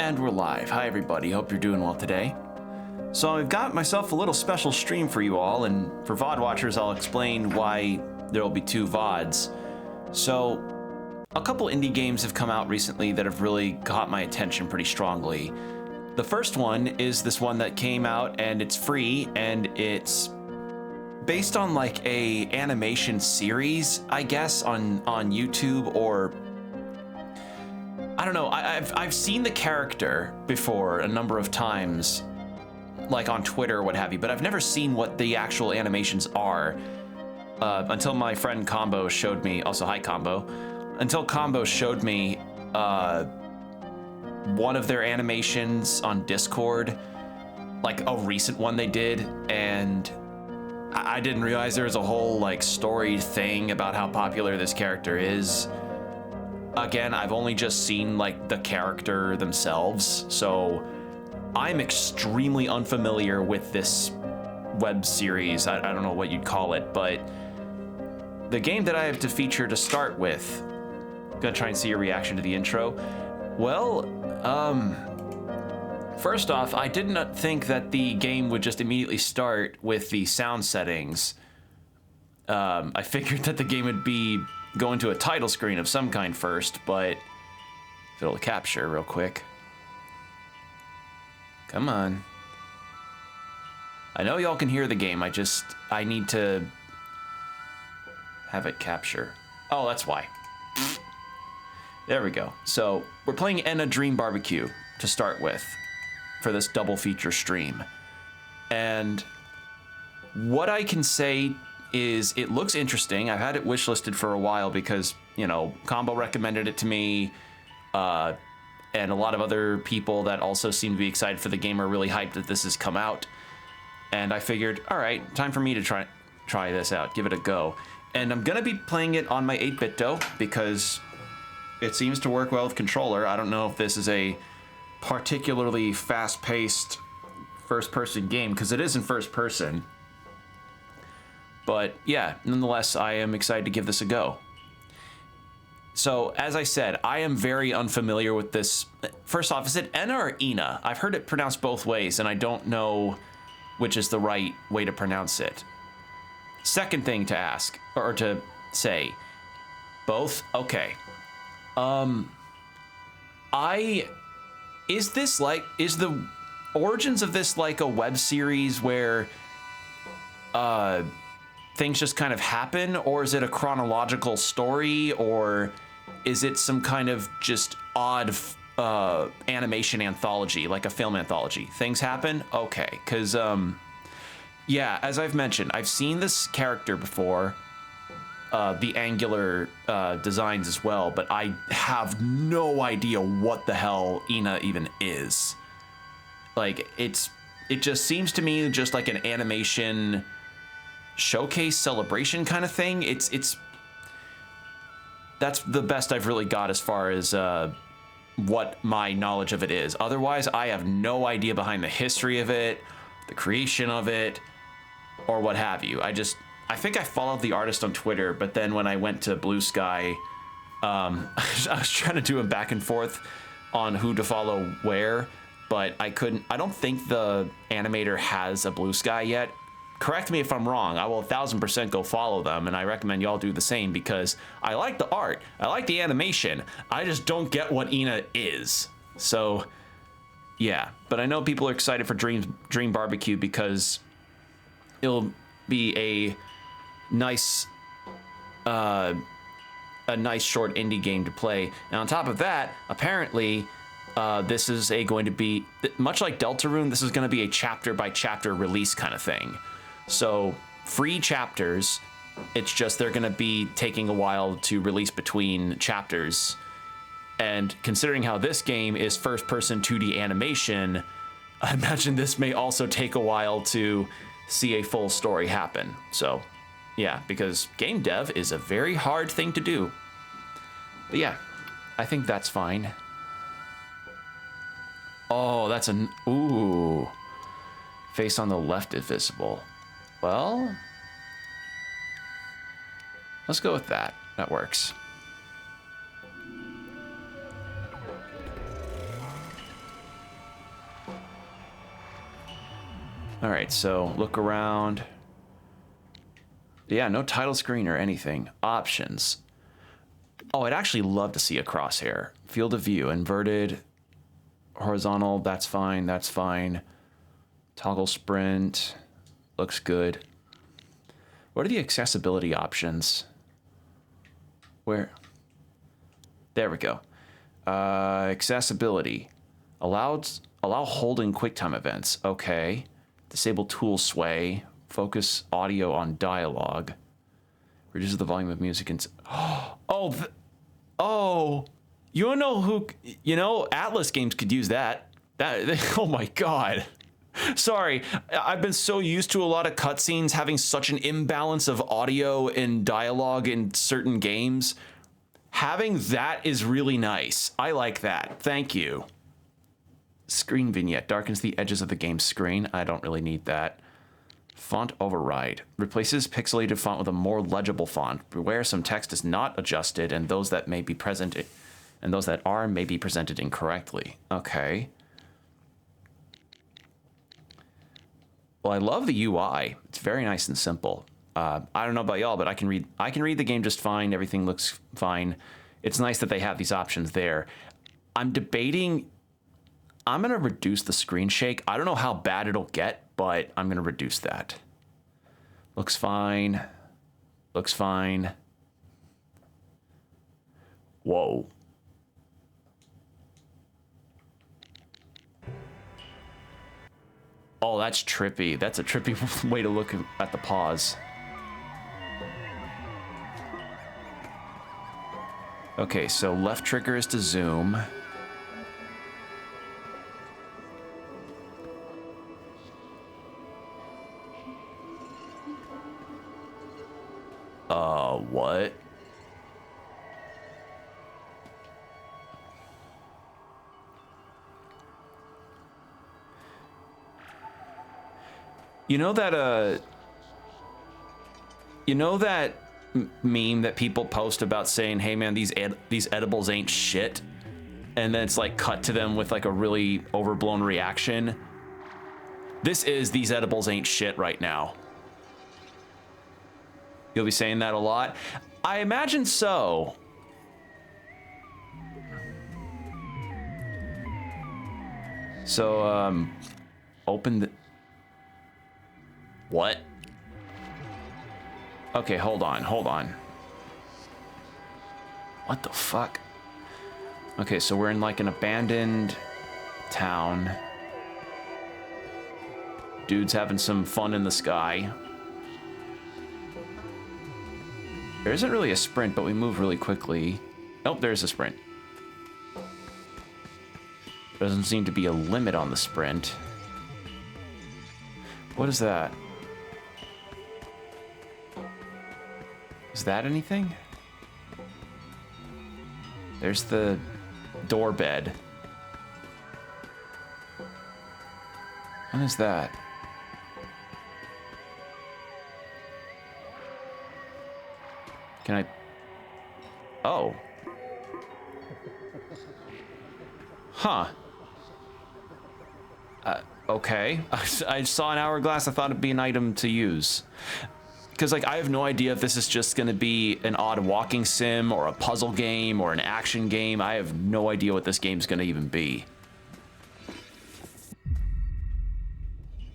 And we're live. Hi everybody, hope you're doing well today. So I've got myself a little special stream for you all, and for VOD watchers I'll explain why there will be two VODs. So a couple indie games have come out recently that have really caught my attention pretty strongly. The first one is this one that came out and it's free, and it's based on like a animation series, I guess, on YouTube, or I don't know. I've seen the character before a number of times, like on Twitter or what have you, but I've never seen what the actual animations are until my friend Combo showed me. Also, hi Combo. Until Combo showed me one of their animations on Discord, like a recent one they did, and I didn't realize there was a whole like story thing about how popular this character is. Again, I've only just seen like the character themselves, so I'm extremely unfamiliar with this web series. I don't know what you'd call it, but the game that I have to feature to start with, I'm gonna try and see your reaction to the intro. Well, first off, I did not think that the game would just immediately start with the sound settings. I figured that the game would be going to a title screen of some kind first, but if it'll capture real quick. Come on. I know y'all can hear the game, I need to have it capture. Oh, that's why. There we go. So we're playing ENA Dream BBQ to start with for this double feature stream. And what I can say is it looks interesting. I've had it wishlisted for a while because, you know, Combo recommended it to me, and a lot of other people that also seem to be excited for the game are really hyped that this has come out. And I figured, all right, time for me to try this out, give it a go. And I'm gonna be playing it on my 8-bit dough because it seems to work well with controller. I don't know if this is a particularly fast-paced first-person game, because it is in first person. But yeah, nonetheless, I am excited to give this a go. So, as I said, I am very unfamiliar with this. First off, is it ENA or ENA? I've heard it pronounced both ways, and I don't know which is the right way to pronounce it. Second thing to ask, or to say, both? Okay. Is the origins of this like a web series where, things just kind of happen, or is it a chronological story, or is it some kind of just odd animation anthology, like a film anthology? Things happen? Okay, because yeah, as I've mentioned, I've seen this character before, the angular designs as well, but I have no idea what the hell ENA even is. Like, it just seems to me just like an animation showcase celebration kind of thing. That's the best I've really got as far as what my knowledge of it is. Otherwise, I have no idea behind the history of it, the creation of it, or what have you. I think I followed the artist on Twitter, but then when I went to Blue Sky, I was trying to do a back and forth on who to follow where, but I couldn't. I don't think the animator has a Blue Sky yet. Correct me if I'm wrong. I will 1000% go follow them, and I recommend y'all do the same because I like the art, I like the animation, I just don't get what ENA is. So, yeah. But I know people are excited for Dream BBQ because it'll be a nice short indie game to play. And on top of that, apparently, this is going to be much like Deltarune. This is going to be a chapter by chapter release kind of thing. So free chapters, it's just they're gonna be taking a while to release between chapters. And considering how this game is first-person 2D animation, I imagine this may also take a while to see a full story happen. So yeah, because game dev is a very hard thing to do. But yeah, I think that's fine. Oh, that's ooh. Face on the left is visible. Well, let's go with that. That works. All right, so look around. Yeah, no title screen or anything. Options. Oh, I'd actually love to see a crosshair. Field of view, inverted, horizontal, that's fine, that's fine. Toggle sprint, looks good. What are the accessibility options? Where? There we go. Accessibility. Allow holding QuickTime events. Okay. Disable tool sway. Focus audio on dialogue. Reduces the volume of music and... Oh, you know who... You know, Atlas games could use that. Oh my god. Sorry, I've been so used to a lot of cutscenes having such an imbalance of audio and dialogue in certain games. Having that is really nice. I like that. Thank you. Screen vignette darkens the edges of the game's screen. I don't really need that. Font override replaces pixelated font with a more legible font. Beware, some text is not adjusted, and those that may be present, and those that are may be presented incorrectly. Okay. Well, I love the UI. It's very nice and simple. I don't know about y'all, but I can read the game just fine. Everything looks fine. It's nice that they have these options there. I'm debating. I'm gonna reduce the screen shake. I don't know how bad it'll get, but I'm gonna reduce that. Looks fine. Looks fine. Whoa. Oh, that's trippy. That's a trippy way to look at the pause. Okay, so left trigger is to zoom. What? You know that, meme that people post about saying, hey man, these edibles ain't shit? And then it's like cut to them with like a really overblown reaction. This is these edibles ain't shit right now. You'll be saying that a lot. I imagine so. So, open the... What? Okay, hold on. What the fuck? Okay, so we're in like an abandoned town. Dude's having some fun in the sky. There isn't really a sprint, but we move really quickly. Nope, there's a sprint. Doesn't seem to be a limit on the sprint. What is that? Is that anything? There's the door bed. What is that? Can I... Oh. Huh. Okay. I saw an hourglass. I thought it'd be an item to use. Because, like, I have no idea if this is just going to be an odd walking sim or a puzzle game or an action game. I have no idea what this game's going to even be.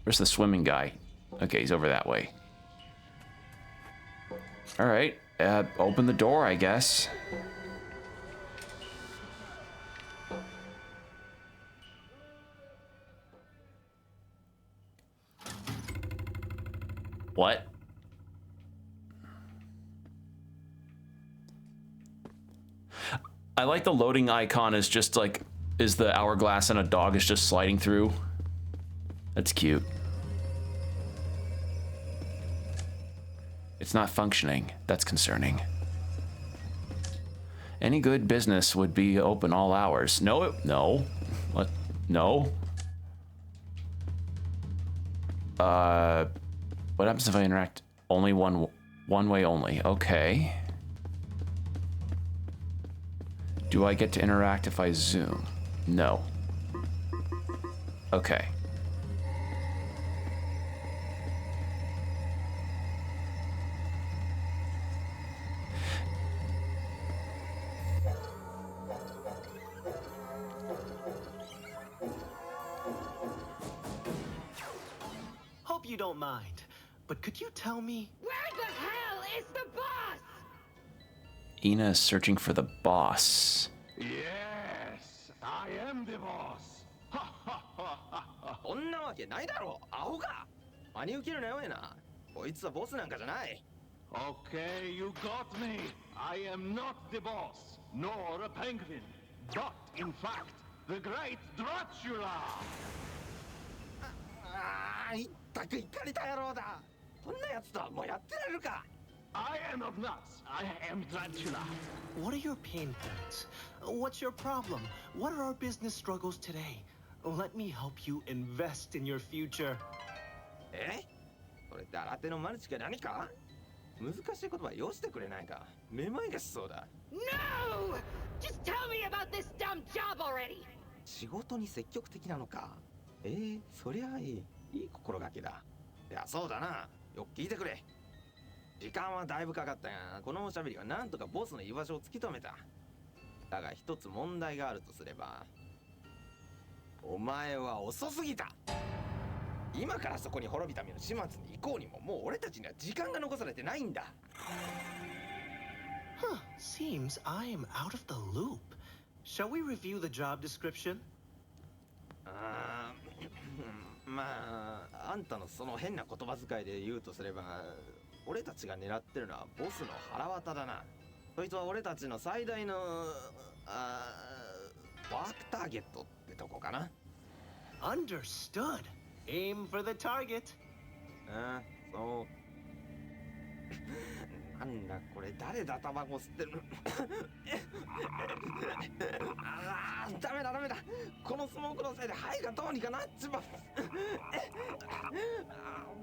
Where's the swimming guy? Okay, he's over that way. All right. Open the door, I guess. What? I like the loading icon is just like, is the hourglass and a dog is just sliding through. That's cute. It's not functioning. That's concerning. Any good business would be open all hours. No, no. What? No. What happens if I interact only one way only? Okay. Do I get to interact if I zoom? No. Okay. don't mind, but could you tell me... Where the hell is the boss? ENA is searching for the boss. Yes, I am the boss. こんなわけないだろう、アホか。真に受けるなよ、エナ。こいつはボスなんかじゃない。Okay, you got me. I am not the boss, nor a penguin, but in fact, the great Dracula. ああ、いったく怒りた野郎だ。こんなやつとはもうやってられるか。I am not nuts. I am Dracula. What are your pain points? What's your problem? What are our business struggles today? Let me help you invest in your future. え？それって新手のマルチか何か？難しい言葉よしてくれないか。めまいがしそうだ。No! Just tell me about this dumb job already! 仕事に積極的なのか。そりゃいい。いい心がけだ。いや、そうだな。よく聞いてくれ。時間はだいぶかかったが、このおしゃべりがなんとかボスの居場所を突き止めた。だが一つ問題があるとすれば、お前は遅すぎた。今からそこに滅びた身の始末に行こうにも、もう俺たちには時間が残されてないんだ。Huh, seems I am out of the loop. Shall we review the job description? まあ、あんたのその変な言葉遣いで言うとすれば、俺たちが狙ってるのはボスの腹渡だな。そいつは俺たちの最大のワークターゲットってとこかな。Understood. Aim for the target. そう。なんだこれ、誰だタバコ吸ってるの。ダメだダメだ。このスモークのせいで肺がどうにかなっちまう。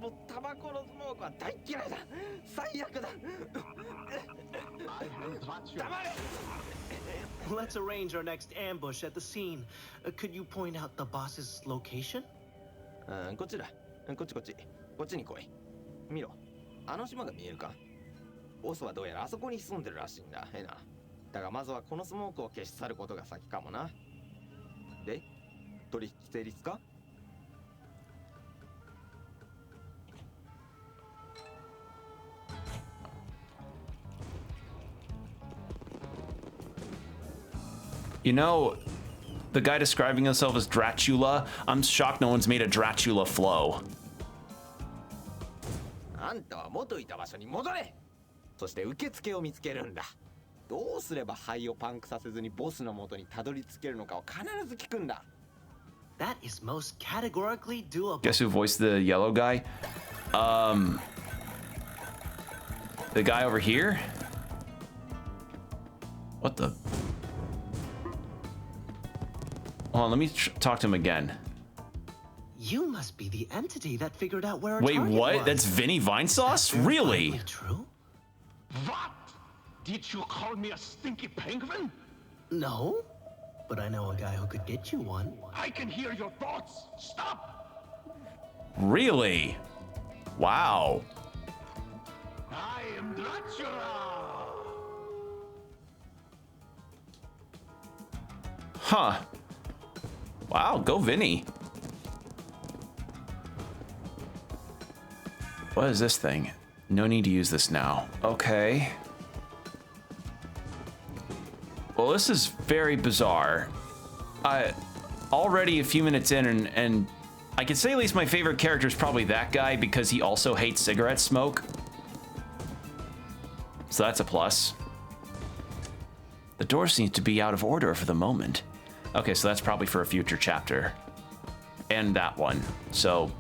もうタバコのスモークは大嫌いだ。最悪だ。黙れ。Let's arrange our next ambush at the scene. Could you point out the boss's location? こっちだ。こっち。こっちに来い。見ろ。あの島が見えるか？ボスはどうやらあそこに潜んでるらしいんだ。だがまずはこのスモークを消し去ることが先かもな。で、取引成立か？You know, the guy describing himself as Dracula, I'm shocked no one's made a Dracula flow. あんたは元いた場所に戻れ。そして受付を見つけるんだ。どうすれば肺をパンクさせずにボスの元にたどり着けるのかを必ず聞くんだ。That is most categorically doable. Guess who voiced the yellow guy? The guy over here? What the? Hold on, let me talk to him again. You must be the entity that figured out where our Wait, target what? was. That's Vinny Vinesauce? Really? True? What? Did you call me a stinky penguin? No, but I know a guy who could get you one. I can hear your thoughts. Stop. Really? Wow. I am Dracula. Huh. Wow, go Vinny. What is this thing? No need to use this now. Okay. Well, this is very bizarre. Already a few minutes in, and I could say at least my favorite character is probably that guy because he also hates cigarette smoke. So that's a plus. The door seems to be out of order for the moment. Okay, so that's probably for a future chapter. And that one. So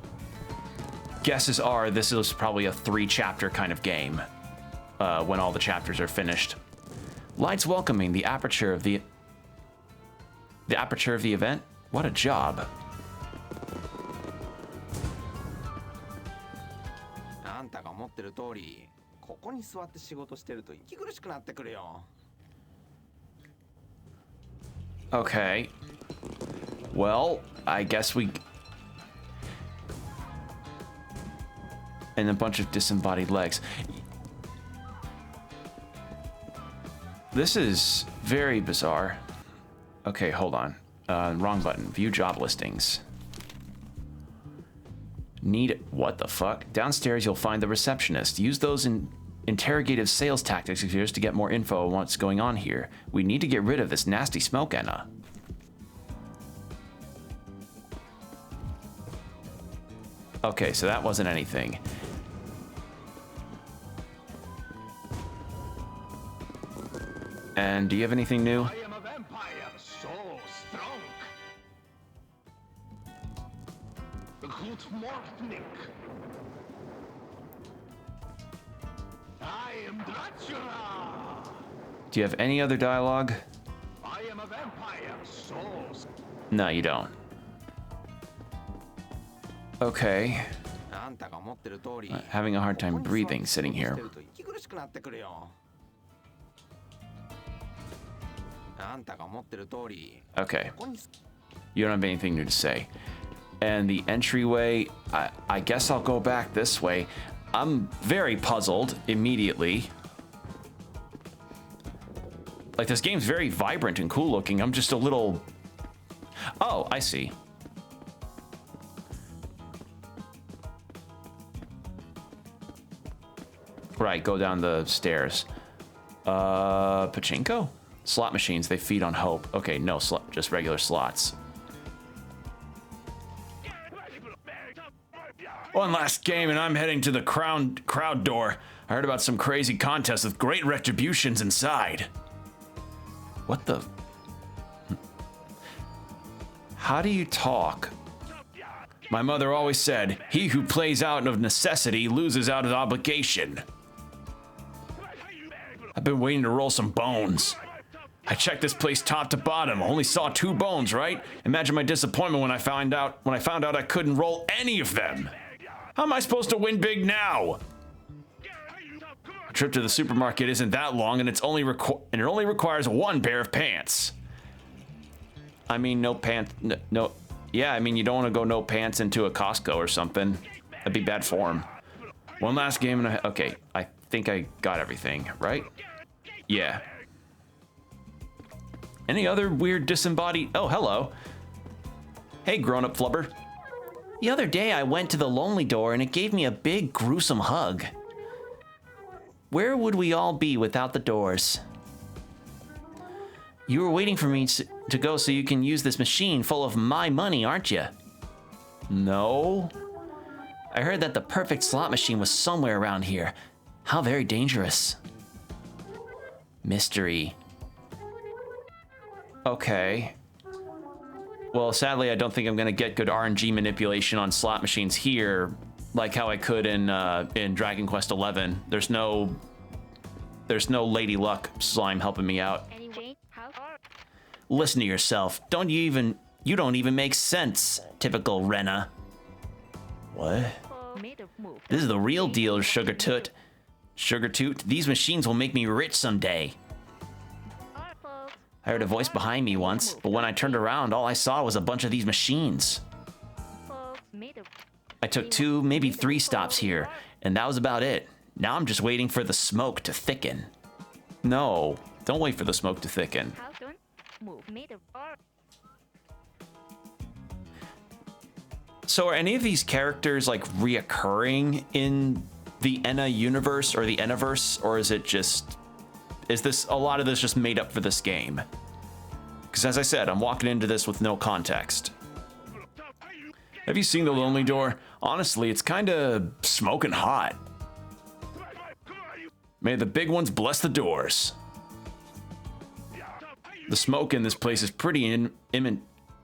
guesses are this is probably a 3-chapter kind of game when all the chapters are finished. Lights welcoming the aperture of the event. What a job. あんたが思ってる通り、ここに座って仕事してると息苦しくなってくるよ。Okay. Well, I guess we... And a bunch of disembodied legs. This is very bizarre. Okay, hold on. Wrong button. View job listings. What the fuck? Downstairs you'll find the receptionist. Use those interrogative sales tactics of yours to get more info on what's going on here. We need to get rid of this nasty smoke, ENA. Okay, so that wasn't anything. And do you have anything new? I am a vampire, so strong. Good morning. I am Dracula. Do you have any other dialogue? I am a vampire, so. No, you don't. Okay. あんたが思ってる通り Having a hard time breathing sitting here. 息苦しくなってくるよ。あんたが思ってる通り Okay. ここに You don't have anything new to say. And the entryway, I guess I'll go back this way. I'm very puzzled immediately. Like, this game's very vibrant and cool looking. I'm just a little... Oh, I see. Right, go down the stairs. Pachinko? Slot machines, they feed on hope. Okay, no, just regular slots. One last game and I'm heading to the crowd door. I heard about some crazy contest with great retributions inside. What the? How do you talk? My mother always said, he who plays out of necessity loses out of obligation. I've been waiting to roll some bones. I checked this place top to bottom, only saw 2 bones, right? Imagine my disappointment when I found out I couldn't roll any of them. How am I supposed to win big now? A trip to the supermarket isn't that long, and it only requires 1 pair of pants. I mean, no pants. No. Yeah, I mean, you don't want to go no pants into a Costco or something. That'd be bad form. One last game, and okay, I think I got everything, right? Yeah. Any other weird disembodied? Oh, hello. Hey, grown-up flubber. The other day I went to the lonely door and it gave me a big, gruesome hug. Where would we all be without the doors? You were waiting for me to go so you can use this machine full of my money, aren't you? No. I heard that the perfect slot machine was somewhere around here. How very dangerous. Mystery. Okay. Well, sadly, I don't think I'm gonna get good RNG manipulation on slot machines here, like how I could in Dragon Quest XI. There's no Lady Luck slime helping me out. Listen to yourself. You don't even make sense. Typical Rena. What? This is the real deal, Sugar Toot. Sugar Toot, these machines will make me rich someday. I heard a voice behind me once, but when I turned around, all I saw was a bunch of these machines. I took 2, maybe 3 stops here, and that was about it. Now I'm just waiting for the smoke to thicken. No, don't wait for the smoke to thicken. So are any of these characters like reoccurring in the ENA universe or the ENAverse, or is this a lot of this just made up for this game? Because as I said, I'm walking into this with no context. Have you seen the Lonely Door? Honestly, it's kinda smoking hot. May the big ones bless the doors. The smoke in this place is pretty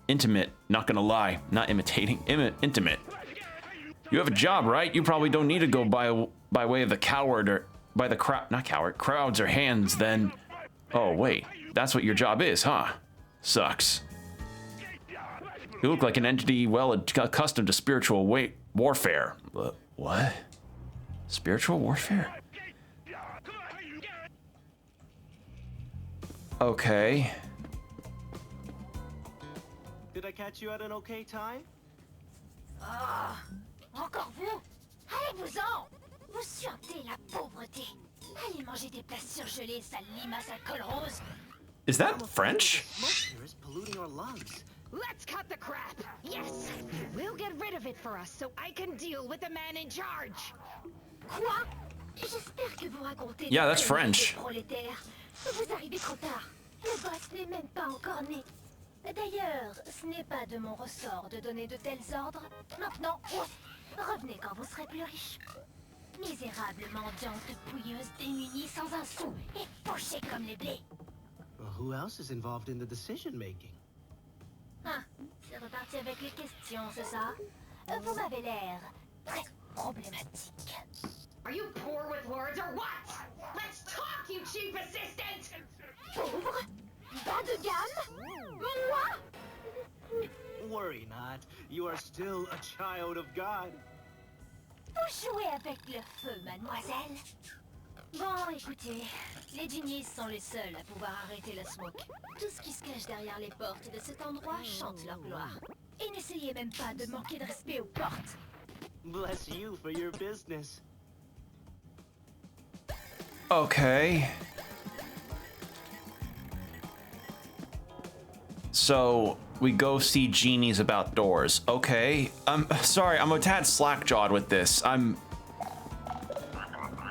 intimate, not gonna lie. Not imitating, intimate. You have a job, right? You probably don't need to go by way of the coward or by the crowds or hands then. Oh, wait, that's what your job is, huh? Sucks. You look like an entity well accustomed to spiritual warfare. What? Spiritual warfare? Okay. Did I catch you at an okay time? Encore vous? Allez-vous-en! Vous suintez la pauvreté. Allez manger des plats surgelés, sale limace à col rose. Is that French? Smoke here is polluting our lungs. Let's cut the crap. Yes, we'll get rid of it for us so I can deal with the man in charge. Quoi? J'espère que vous racontez. Yeah, that's French. Vous arrivez trop tard. Le boss n'est même pas encore né. D'ailleurs, ce n'est pas de mon ressort de donner de tels ordres. Maintenant, revenez quand vous serez plus riche. Misérable mendiante pouilleuse démunie sans un sou et pochée comme les blés. Well, who else is involved in the decision making? Ah, c'est reparti avec les questions, c'est ça? Vous m'avez l'air très problématique. Are you poor with words or what? Let's talk, you cheap assistant! Pauvre? Bas de gamme? Moi? Worry not. You are still a child of God. Vous jouez avec le feu, mademoiselle? Bon, écoutez, les genies sont les seuls à pouvoir arrêter la smoke. Tout ce qui se cache derrière les portes de cet endroit chante leur gloire. Et n'essayez même pas de manquer de respect aux portes. Bless you for your business. Okay. So we go see genies about doors. Okay. I'm sorry, I'm a tad slack-jawed with this.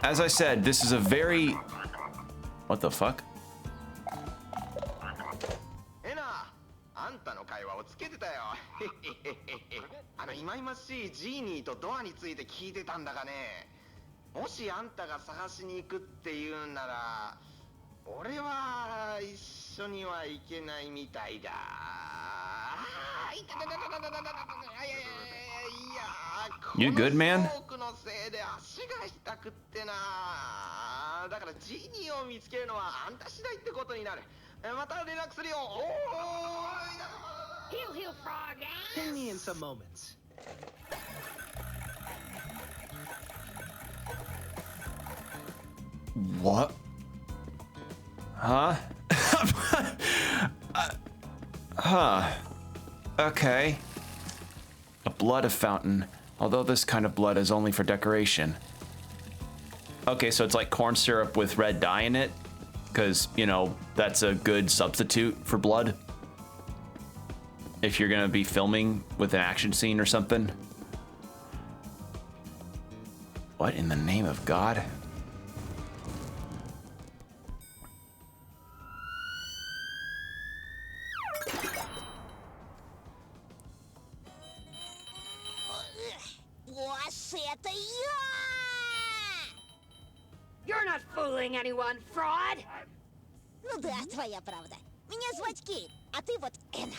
As I said, this is a very... What the fuck? ENA、あんたの会話をつけてたよ。忌々しいジーニーとドアについて聞いてたんだがね。もしあんたが探しに行くっていうんなら、俺は一緒には行けないみたいだ。You good, man? 僕のせいで足が痛くってな。だからジーニーを見つけるのはあんた次第ってことになる。また連絡するよ。Heal, heal, frog ass! Ping me in some moments. What? Huh? Huh. Okay. A blood fountain. Although this kind of blood is only for decoration. Okay, so it's like corn syrup with red dye in it? Because, you know, that's a good substitute for blood. If you're gonna be filming with an action scene or something. What in the name of God? You're not fooling anyone, fraud! Ну да, твоя правда. Меня звать Кейт, а ты вот Эна.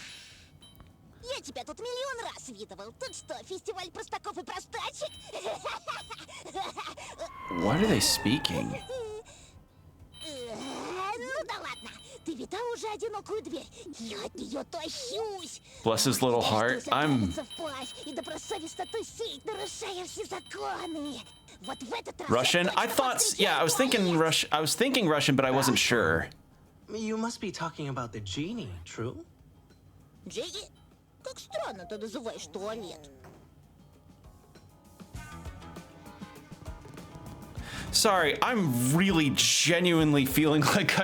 Я тебя тут миллион раз видывал. Тут что, фестиваль простаков и простачек? What are they speaking? Ну да ладно. Ты видал уже одинокую дверь? Я от нее тащусь. Bless his little heart. I'm... И добросовестно тусить, нарушая все законы. Вот в этот раз... Russian? I thought... Yeah, I was thinking Russian, but I wasn't sure. You must be talking about the genie, true? Джеги? Как странно ты называешь туалет. Sorry, I'm really genuinely feeling like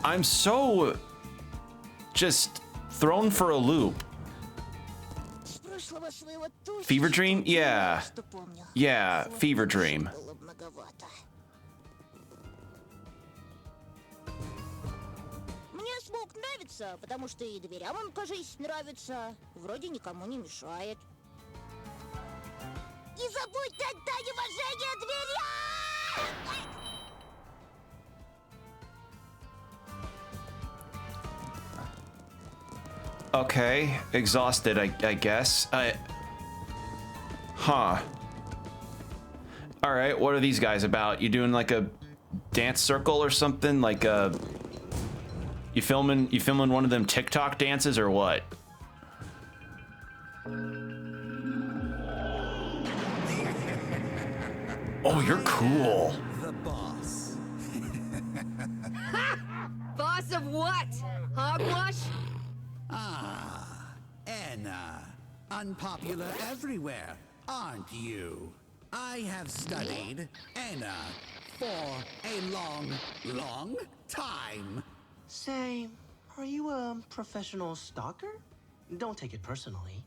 I'm so just thrown for a loop. Fever dream? Yeah. Yeah, fever dream. Мне смог нравится, потому что и дверям он, кажись, нравится. Вроде никому не мешает. Не забудь дать дань уважения дверям! Okay, exhausted, I guess. Huh. Alright, what are these guys about? You doing like a dance circle or something? Like you filming one of them TikTok dances or what? Oh, you're cool. The boss. Boss of what? Hogwash? Ah, ENA. Unpopular everywhere, aren't you? I have studied ENA for a long, long time. Say, Are you a professional stalker? Don't take it personally.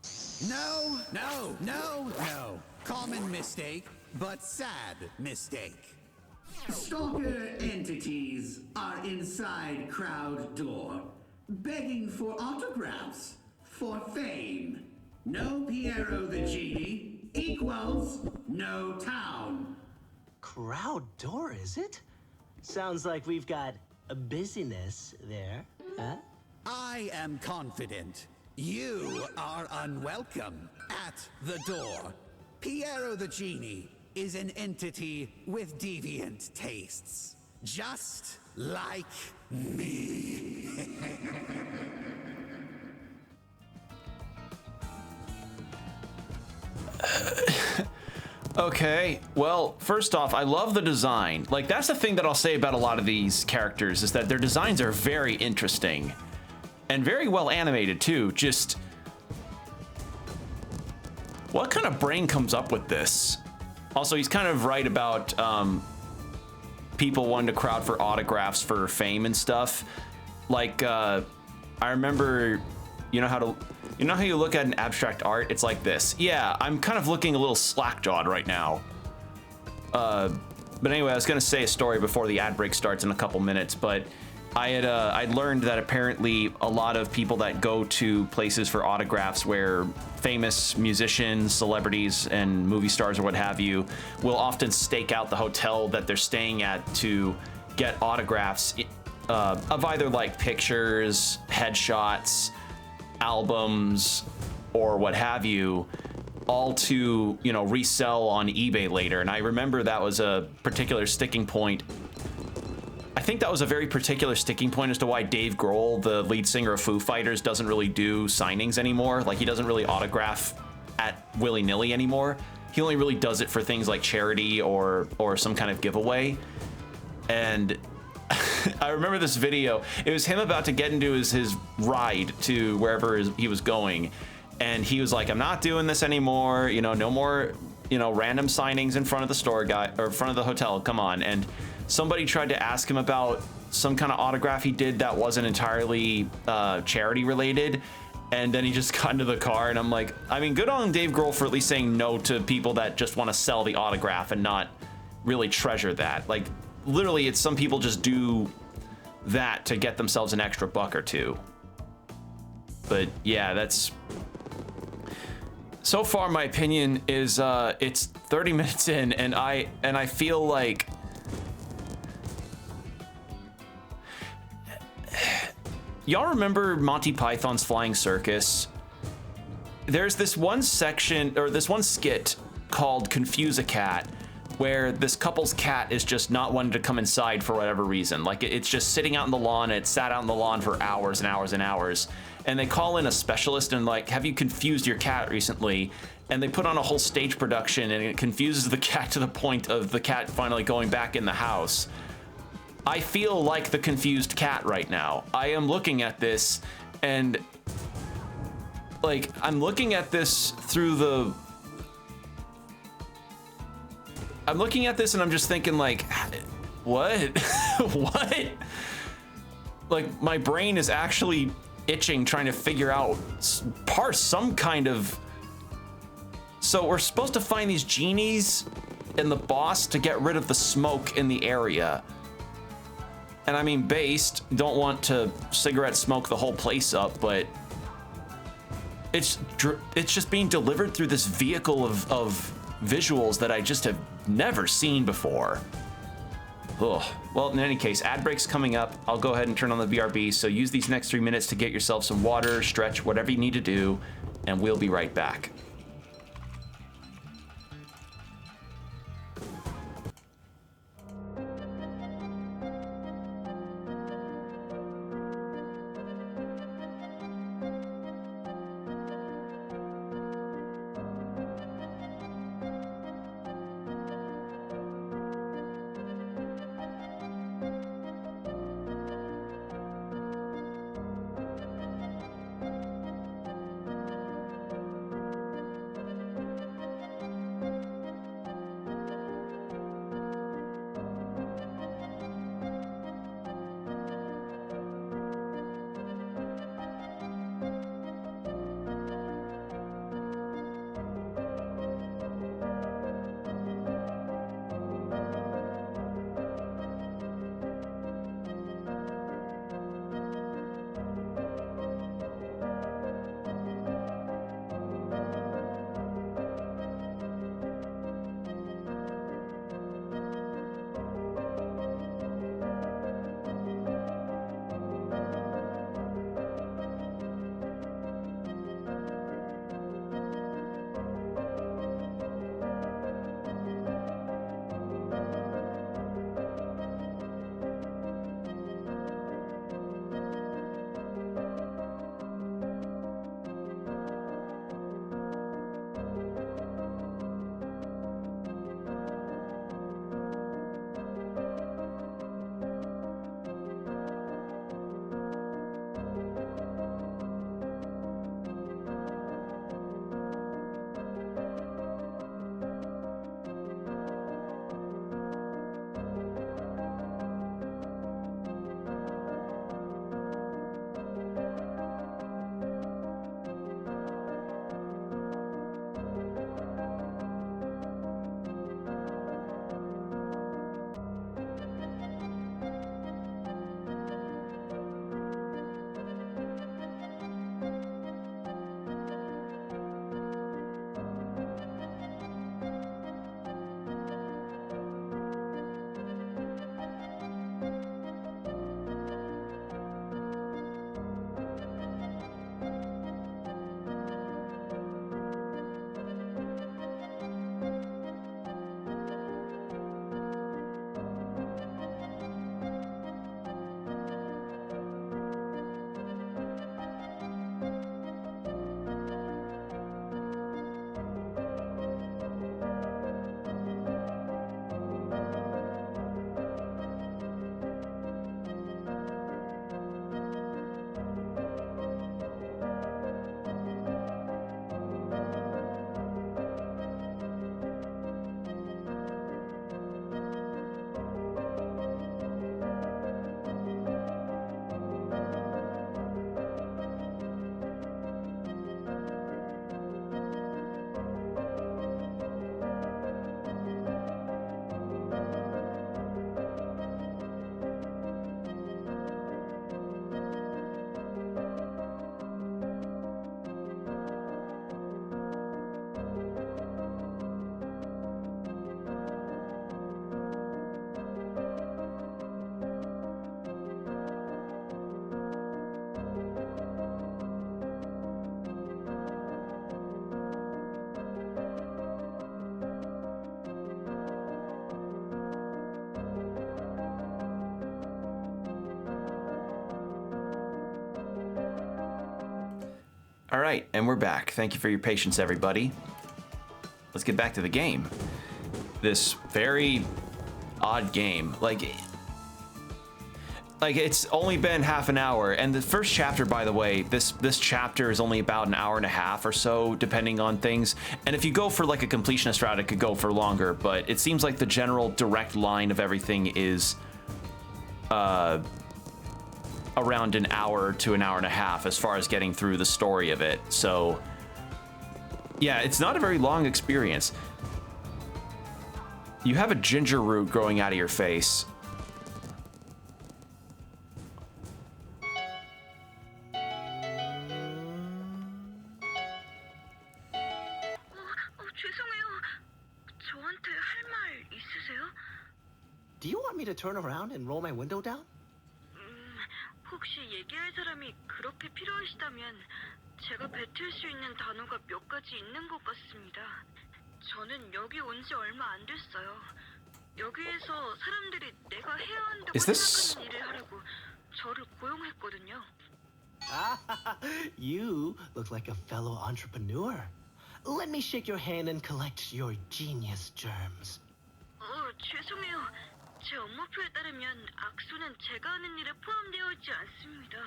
No, no, no, no. Common mistake, but sad mistake. Stalker entities are inside crowd door, begging for autographs, for fame. No Piero the Genie equals no town. Crowd door, is it? Sounds like we've got a busyness there, huh? I am confident. You are unwelcome at the door. Piero the Genie is an entity with deviant tastes, just like me. Okay, well, first off, I love the design. Like, that's the thing that I'll say about a lot of these characters, is that their designs are very interesting. And very well animated, too. Just... what kind of brain comes up with this? Also, he's kind of right about people wanting to crowd for autographs for fame and stuff. Like, I remember, you know how you look at an abstract art? It's like this. Yeah, I'm kind of looking a little slack-jawed right now. But anyway, I was gonna say a story before the ad break starts in a couple minutes, but I'd learned that apparently a lot of people that go to places for autographs where famous musicians, celebrities, and movie stars or what have you will often stake out the hotel that they're staying at to get autographs of either like pictures, headshots, albums, or what have you, all to, you know, resell on eBay later. And I remember that was a particular sticking point. I think that was a very particular sticking point as to why Dave Grohl, the lead singer of Foo Fighters, doesn't really do signings anymore. Like, he doesn't really autograph at willy-nilly anymore. He only really does it for things like charity or some kind of giveaway. And I remember this video. It was him about to get into his ride to wherever he was going. And he was like, I'm not doing this anymore. You know, no more, you know, random signings in front of the store guy or in front of the hotel. Come on. And somebody tried to ask him about some kind of autograph he did that wasn't entirely charity related. And then he just got into the car, and I'm like, I mean, good on Dave Grohl for at least saying no to people that just want to sell the autograph and not really treasure that. Like, literally, it's some people just do that to get themselves an extra buck or two. But yeah, that's... so far, my opinion is it's 30 minutes in, and I feel like... y'all remember Monty Python's Flying Circus? There's this one section, or this one skit called Confuse a Cat, where this couple's cat is just not wanting to come inside for whatever reason. Like, it's just sitting out on the lawn, and it sat out on the lawn for hours and hours and hours. And they call in a specialist and like, have you confused your cat recently? And they put on a whole stage production, and it confuses the cat to the point of the cat finally going back in the house. I feel like the confused cat right now. I am looking at this, and like, I'm looking at this through the... I'm looking at this and I'm just thinking like, what? What? Like, my brain is actually itching trying to figure out, parse some kind of... So we're supposed to find these genies and the boss to get rid of the smoke in the area. And I mean, based, don't want to cigarette smoke the whole place up, but it's just being delivered through this vehicle of visuals that I just have never seen before. Ugh. Well, in any case, ad break's coming up. I'll go ahead and turn on the BRB, so use these next 3 minutes to get yourself some water, stretch, whatever you need to do, and we'll be right back. All right, and we're back. Thank you for your patience, everybody. Let's get back to the game. This very odd game. Like it's only been half an hour, and the first chapter, by the way, this chapter is only about an hour and a half or so, depending on things. And if you go for like a completionist route, it could go for longer, but it seems like the general direct line of everything is around an hour to an hour and a half as far as getting through the story of it. So yeah, it's not a very long experience. You have a ginger root growing out of your face. Do you want me to turn around and roll my window down? 혹시 얘기할 사람이 그렇게 필요하시다면 제가 뱉을 수 있는 단어가 몇 가지 있는 것 같습니다. 저는 여기 온 지 얼마 안 됐어요. 여기에서 사람들이 내가 해야 한다고 생각하는 일을 하라고 저를 고용했거든요. You look like a fellow entrepreneur. Let me shake your hand and collect your genius germs. 죄송해요. 제 업무표에 따르면 악수는 제가 하는 일에 포함되어 있지 않습니다.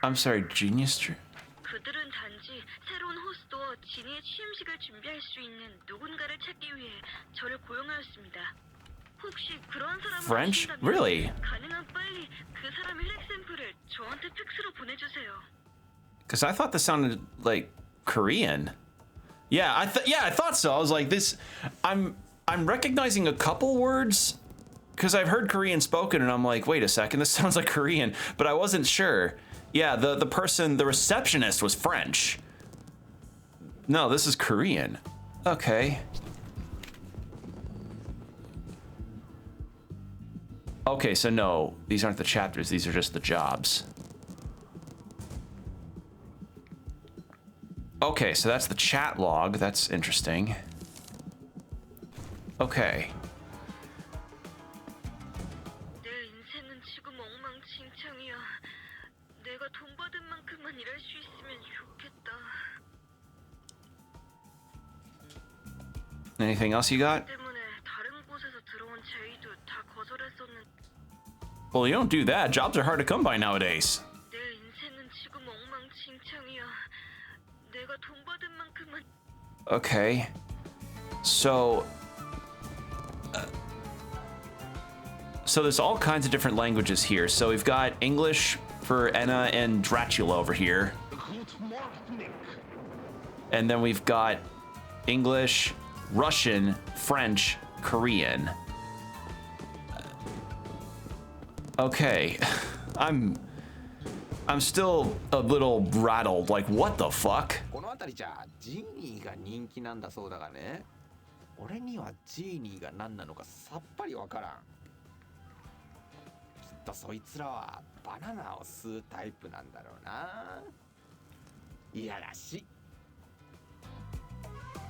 I'm sorry, genius germ? 그들은 단지 새로운 호스트와 지니의 취임식을 준비할 수 있는 누군가를 찾기 위해 저를 고용하였습니다. 혹시 그런 사람을 French? 아신다면 Really? 가능한 빨리 그 사람의 혈액 샘플을 저한테 팩스로 보내주세요. Because I thought this sounded like Korean. Yeah, I thought so. I was like, this. I'm recognizing a couple words because I've heard Korean spoken, and I'm like, wait a second, this sounds like Korean, but I wasn't sure. Yeah, the person, the receptionist was French. No, this is Korean. Okay. Okay, so no, these aren't the chapters. These are just the jobs. Okay, so that's the chat log. That's interesting. Okay. 내 인생은 지금 엉망진창이야. 내가 돈 받은 만큼만 일할 수 있으면 좋겠다. Anything else you got? 때문에 다른 곳에서 들어온 제의도 다 거절했었는데. Well, you don't do that. Jobs are hard to come by nowadays. 내 인생은 지금 엉망진창이야. 내가 돈 받은 만큼만. Okay. So there's all kinds of different languages here. So we've got English for ENA and Dracula over here. And then we've got English, Russian, French, Korean. Okay. I'm still a little rattled. Like, what the fuck? この辺りじゃジーニーが人気なんだそうだがね。俺にはジーニーが何なのかさっぱりわからん。きっとそいつらはバナナを吸うタイプなんだろうな。いやらしい。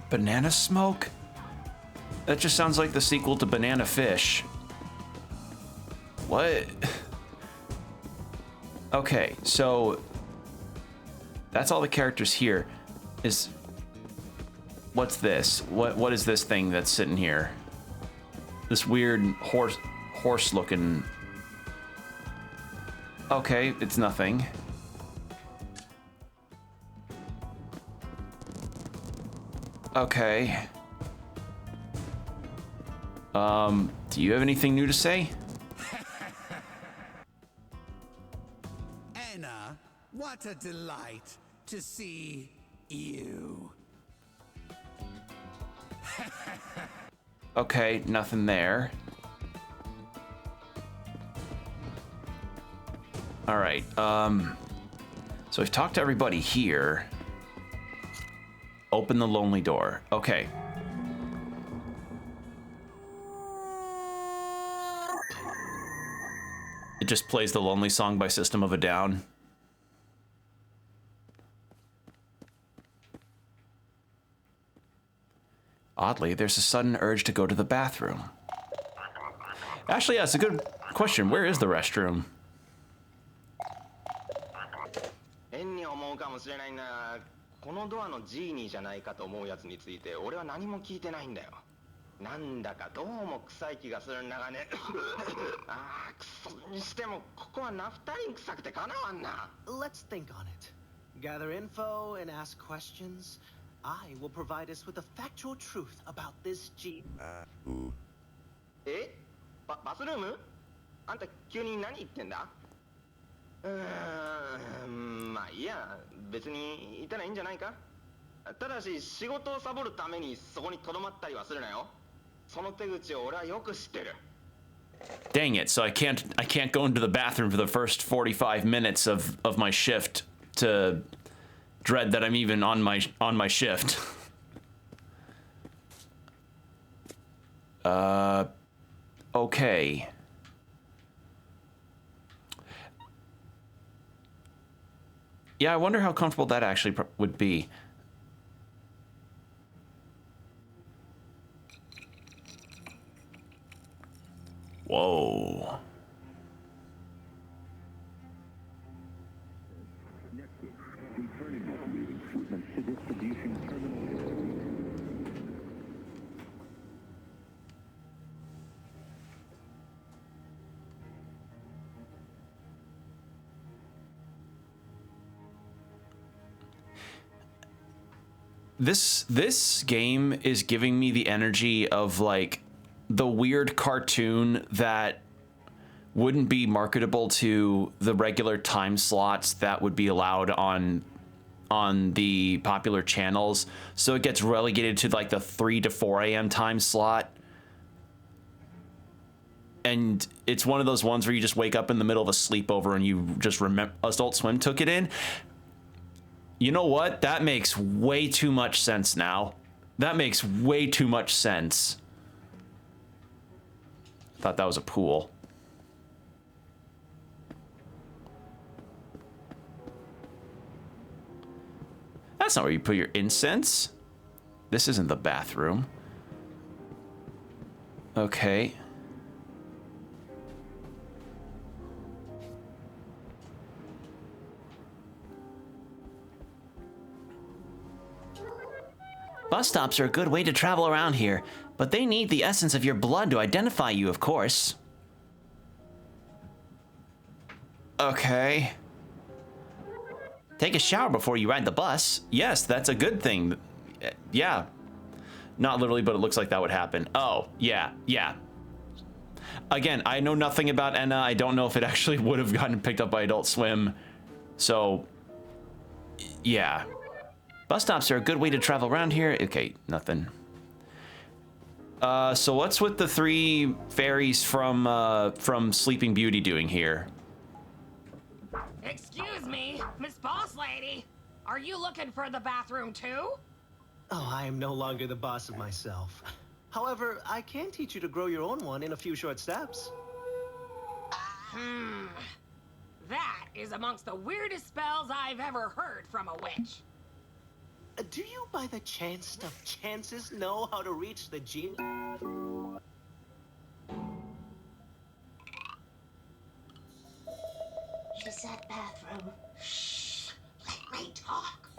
Banana smoke? That just sounds like the sequel to Banana Fish. What? Okay, so that's all the characters here. What's this? What is this thing that's sitting here? This weird horse looking. Okay, it's nothing. Okay. Do you have anything new to say? ENA, what a delight to see you. Okay, nothing there. All right. So we've talked to everybody here. Open the lonely door. Okay. It just plays the Lonely Song by System of a Down. Oddly, there's a sudden urge to go to the bathroom. Actually, yeah, it's a good question. Where is the restroom? もしれないな。このドアのジーニーじゃないかと思うやつについて俺は何も聞いてないんだよ。なんだかどうも臭い気がするんだがね。ああ、くそにしてもここはナフタリン臭くてかなわんな。 Let's think on it. Gather info and ask questions. I will provide us with the factual truth about this G. え？バスルーム？あんた急に何言ってんだ？まあいいや、別にいたらいいんじゃないか。ただし仕事をサボるためにそこに留まったりはするなよ。その手口を俺はよく知ってる。 Dang it! So I can't go into the bathroom for the first 45 minutes of my shift to dread that I'm even on my shift. Okay. Yeah, I wonder how comfortable that actually would be. Whoa. This game is giving me the energy of like the weird cartoon that wouldn't be marketable to the regular time slots that would be allowed on the popular channels. So it gets relegated to like the 3 to 4 a.m. time slot. And it's one of those ones where you just wake up in the middle of a sleepover and you just remember Adult Swim took it in. You know what? That makes way too much sense now. That makes way too much sense. Thought that was a pool. That's not where you put your incense. This isn't the bathroom. Okay. Bus stops are a good way to travel around here, but they need the essence of your blood to identify you, of course. Okay. Take a shower before you ride the bus. Yes, that's a good thing. Yeah. Not literally, but it looks like that would happen. Oh, yeah, yeah. Again, I know nothing about ENA. I don't know if it actually would have gotten picked up by Adult Swim. So, yeah. Bus stops are a good way to travel around here. Okay, nothing. So what's with the 3 fairies from Sleeping Beauty doing here? Excuse me, Miss Boss Lady. Are you looking for the bathroom too? Oh, I am no longer the boss of myself. However, I can teach you to grow your own one in a few short steps. That is amongst the weirdest spells I've ever heard from a witch. Do you, by the chance of chances, know how to reach the genie? She said bathroom. Shh. Let me talk.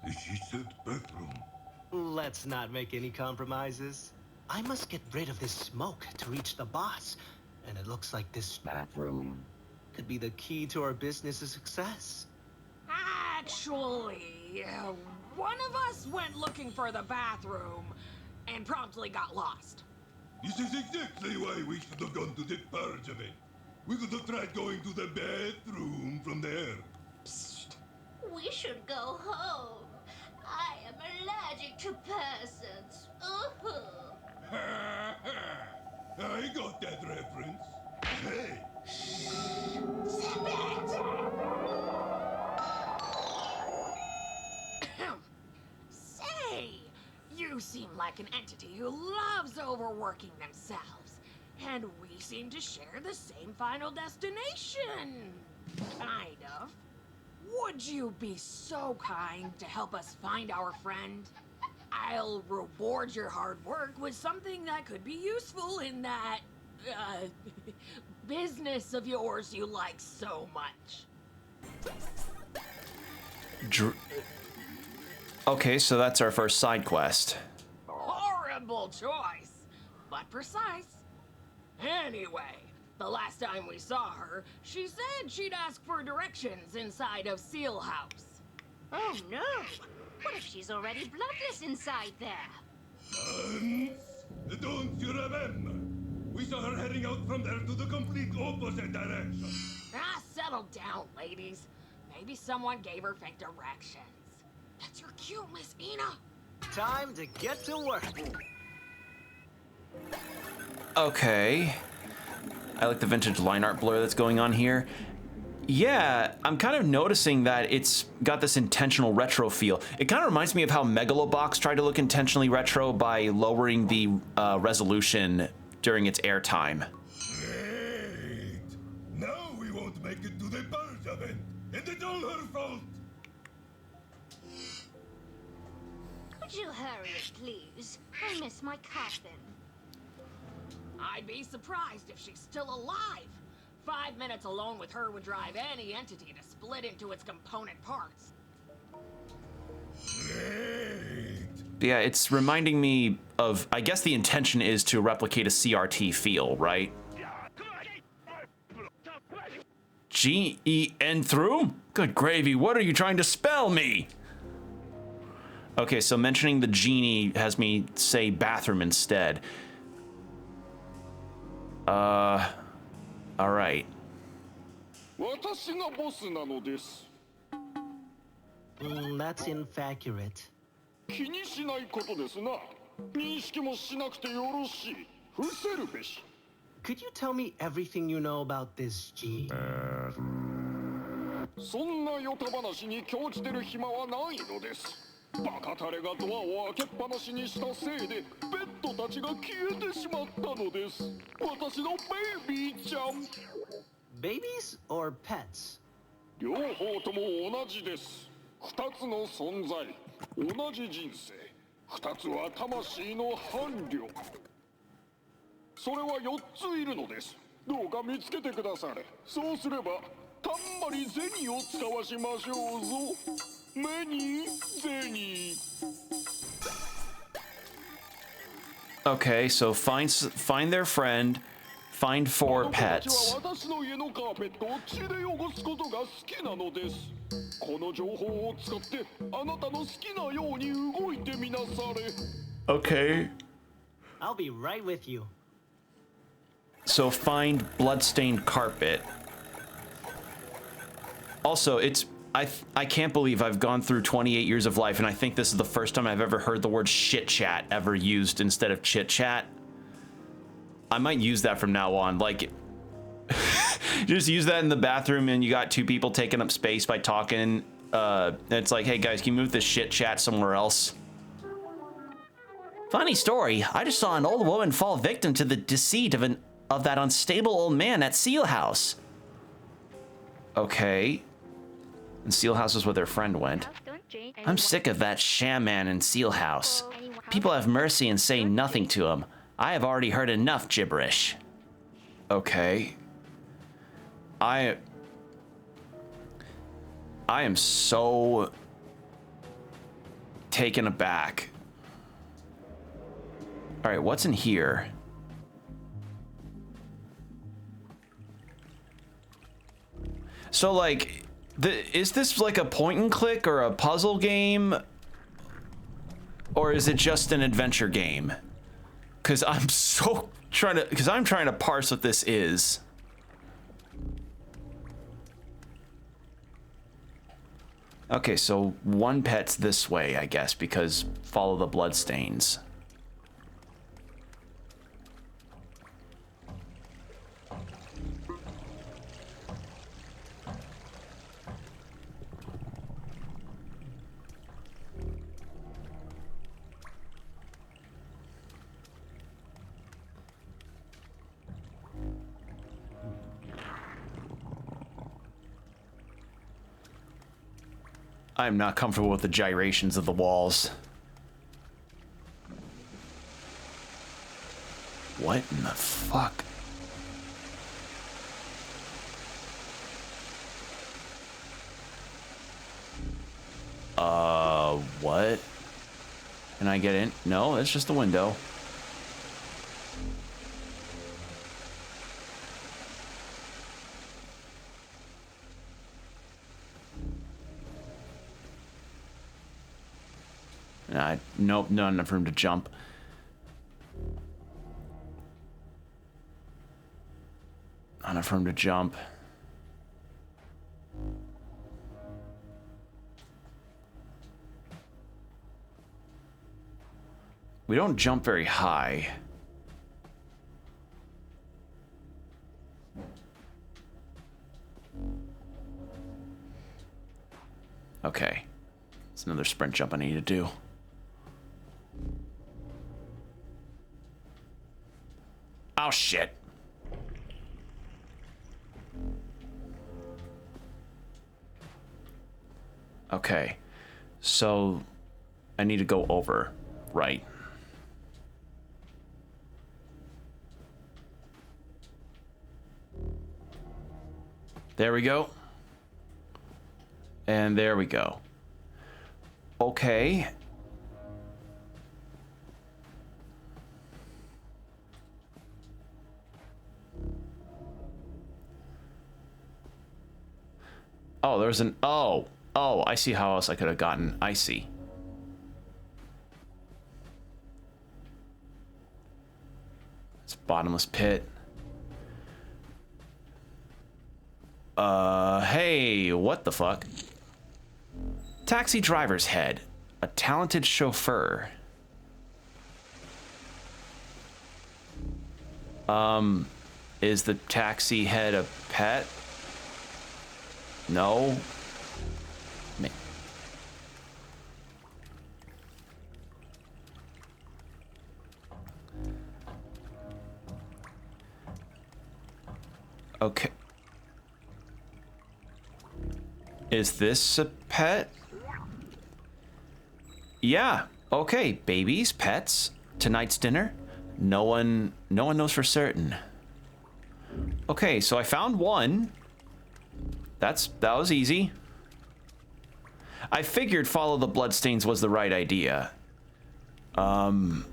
She said bathroom. Let's not make any compromises. I must get rid of this smoke to reach the boss. And it looks like this bathroom could be the key to our business's success. Actually, one of us went looking for the bathroom and promptly got lost. This is exactly why we should have gone to that part of it. We could have tried going to the bathroom from there. Psst. We should go home. I am allergic to persons. I got that reference. Hey! Zip it! Say, you seem like an entity who loves overworking themselves. And we seem to share the same final destination. Kind of. Would you be so kind to help us find our friend? I'll reward your hard work with something that could be useful in that, business of yours you like so much. Okay, so that's our first side quest. Horrible choice, but precise. Anyway, the last time we saw her, she said she'd ask for directions inside of Seal House. Oh no! What if she's already bloodless inside there? Don't you remember? We saw her heading out from there to the complete opposite direction. Ah, settle down, ladies. Maybe someone gave her fake directions. That's her cue, Miss ENA. Time to get to work. Okay. I like the vintage line art blur that's going on here. Yeah, I'm kind of noticing that it's got this intentional retro feel. It kind of reminds me of how Megalobox tried to look intentionally retro by lowering the resolution during its airtime. Great! Now we won't make it to the purge event, and it's all her fault! Could you hurry it, please? I miss my cousin. I'd be surprised if she's still alive. 5 minutes alone with her would drive any entity to split into its component parts. Great! Yeah, it's reminding me of, I guess the intention is to replicate a CRT feel, right? G-E-N through? Good gravy, what are you trying to spell me? Okay, so mentioning the genie has me say bathroom instead. Alright. That's inaccurate. Could you tell me everything you know about this G? そんなヨタ話に興じてる暇はないのです。バカタレがドアを開けっぱなしにしたせいで、ペットたちが消えてしまったのです。私のベイビーちゃん。Babies or pets? 両方とも同じです。二つの存在、同じ人生。二つは魂の伴侶。それは4ついるのです。どうか見つけてくだされ。そうすれば、たんまり銭を使わしましょうぞ。目に銭。Okay, so find their friend, find 4 pets. 私の家のカーペットを血で汚すことが好きなのです。この情報を使ってあなたの好きなように動いてみなされ。Okay. I'll be right with you. So find bloodstained carpet. Also, I can't believe I've gone through 28 years of life, and I think this is the first time I've ever heard the word shit chat ever used instead of chit chat. I might use that from now on. Like, just use that in the bathroom and you got 2 people taking up space by talking. It's like, hey guys, can you move this shit chat somewhere else? Funny story. I just saw an old woman fall victim to the deceit of that unstable old man at Seal House. Okay. And Seal House is where their friend went. I'm sick of that sham man in Seal House. People have mercy and say nothing to him. I have already heard enough gibberish. Okay. I am so taken aback. All right, what's in here? So, like, is this like a point and click or a puzzle game? Or is it just an adventure game? Because I'm trying to parse what this is. Okay, so 1 pet's this way, I guess, because follow the bloodstains. I'm not comfortable with the gyrations of the walls. What in the fuck? What? Can I get in? No, it's just a window. Nope, not enough room to jump. Not enough room to jump. We don't jump very high. Okay. It's another sprint jump I need to do. Oh, shit. Okay. So, I need to go over, right? There we go. And there we go. Okay. Oh, there's an... Oh, I see how else I could have gotten... I see. It's a bottomless pit. Hey, what the fuck? Taxi driver's head. A talented chauffeur. Is the taxi head a pet? No. Okay. Is this a pet? Yeah. Okay, babies, pets, tonight's dinner. No one knows for certain. Okay, so I found one. That was easy. I figured follow the bloodstains was the right idea. Am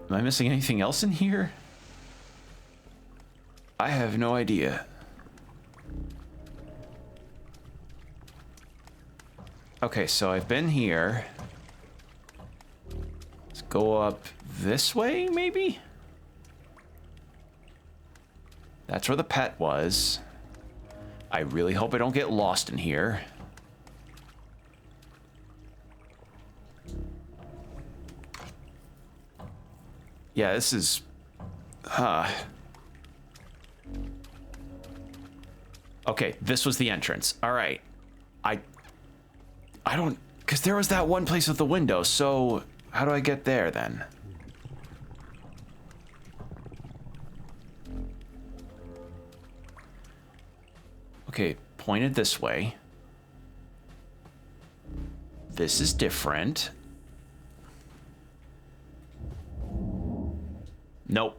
I missing anything else in here? I have no idea. Okay, so I've been here. Let's go up this way, maybe? That's where the pet was. I really hope I don't get lost in here. Yeah, this is... Okay, this was the entrance. All right. I don't... Because there was that one place with the window, so how do I get there then? Okay, pointed this way. This is different. Nope.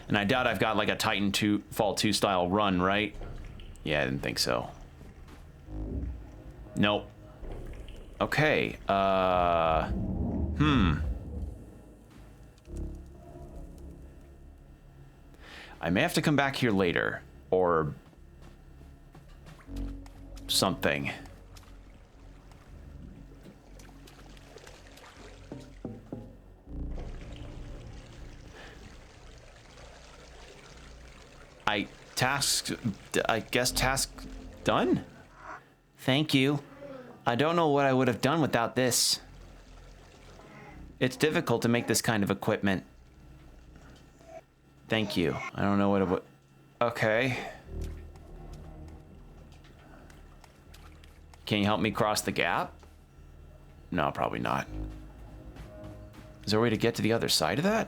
And I doubt I've got like a Titan 2 Fall 2 style run, right? Yeah, I didn't think so. Nope. Okay, I may have to come back here later, or something. I guess task done? Thank you. I don't know what I would have done without this. It's difficult to make this kind of equipment. Thank you. I don't know what it would... Okay. Can you help me cross the gap? No, probably not. Is there a way to get to the other side of that?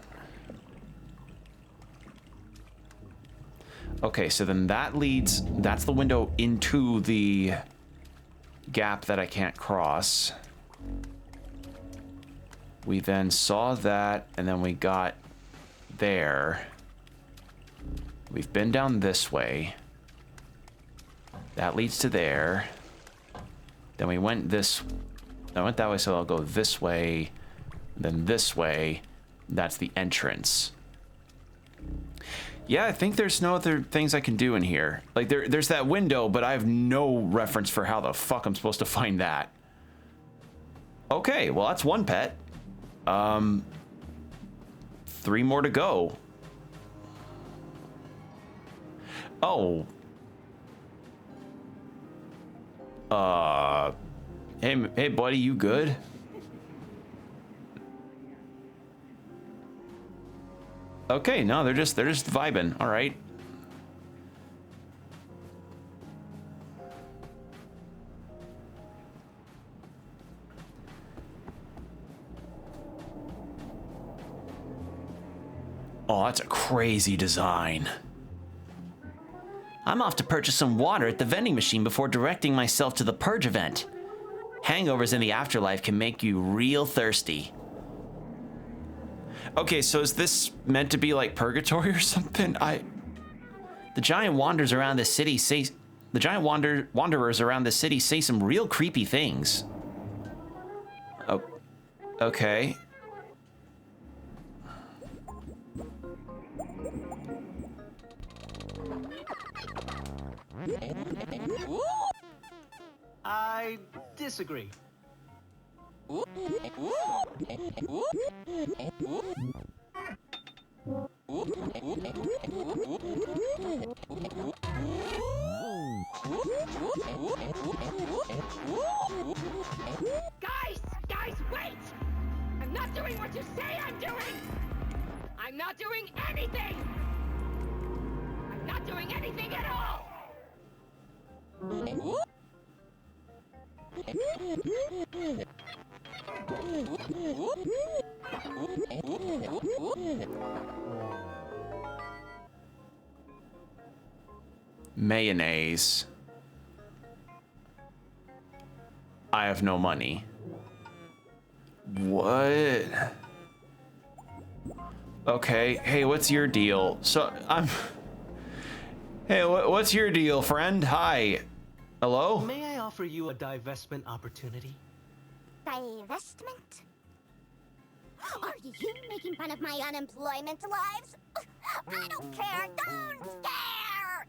Okay, so then that leads... That's the window into the gap that I can't cross. We then saw that, and then we got there. We've been down this way. That leads to there. Then we went this... I went that way, so I'll go this way. Then this way. That's the entrance. Yeah, I think there's no other things I can do in here. Like, there's that window, but I have no reference for how the fuck I'm supposed to find that. Okay, well, that's one pet. 3 more to go. Oh. Hey, buddy, you good? Okay, no, they're just vibing. All right. Oh, that's a crazy design. I'm off to purchase some water at the vending machine before directing myself to the purge event. Hangovers in the afterlife can make you real thirsty. Okay, so is this meant to be like purgatory or something? The giant wanderers around the city say some real creepy things. Oh, okay. I disagree. Guys, wait! I'm not doing what you say I'm doing! I'm not doing anything! I'm not doing anything at all! Mayonnaise. I have no money. What? Okay, hey, what's your deal? So, Hey, what's your deal, friend? Hi. Hello? May I offer you a divestment opportunity? Divestment? Are you making fun of my unemployment lives? I don't care. Don't care.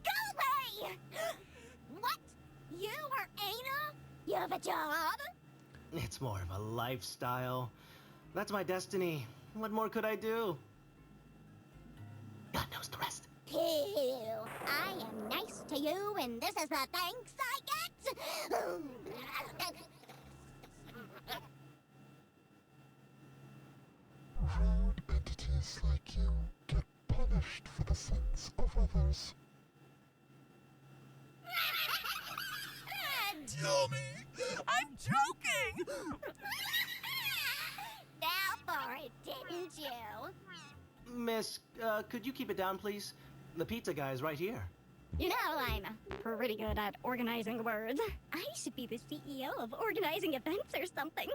Go away. What? You are ENA? You have a job? It's more of a lifestyle. That's my destiny. What more could I do? God knows the rest. Ew. I am nice to you, and this is the thanks I get? Rude entities like you get punished for the sins of others. Tell me! I'm joking! Fell for it, didn't you? Miss, could you keep it down, please? The pizza guy's right here. You know, I'm pretty good at organizing words. I should be the CEO of organizing events or something.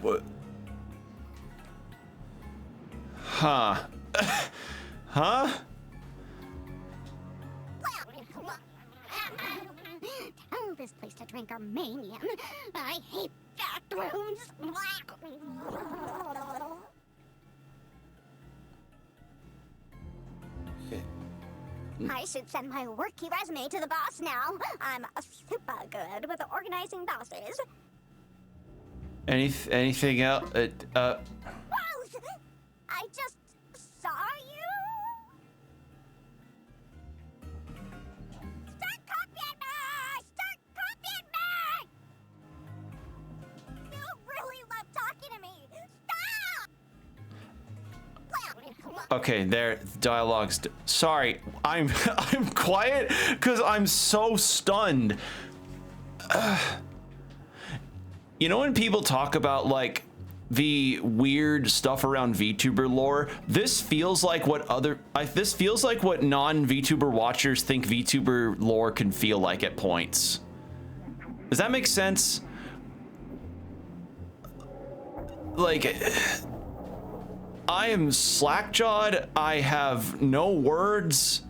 What? Huh? Huh? Tell this place to drink Armenian. I hate bathrooms. I should send my worky resume to the boss now. I'm super good with organizing bosses. Anything else? Rose! I just saw you. Start copying me! Start copying me! You really love talking to me. Stop! Okay, there. Dialogue's. Sorry, I'm quiet because I'm so stunned. You know when people talk about like the weird stuff around VTuber lore, this feels like what this feels like what non-VTuber watchers think VTuber lore can feel like at points. Does that make sense? like, I am slack-jawed. I have no words.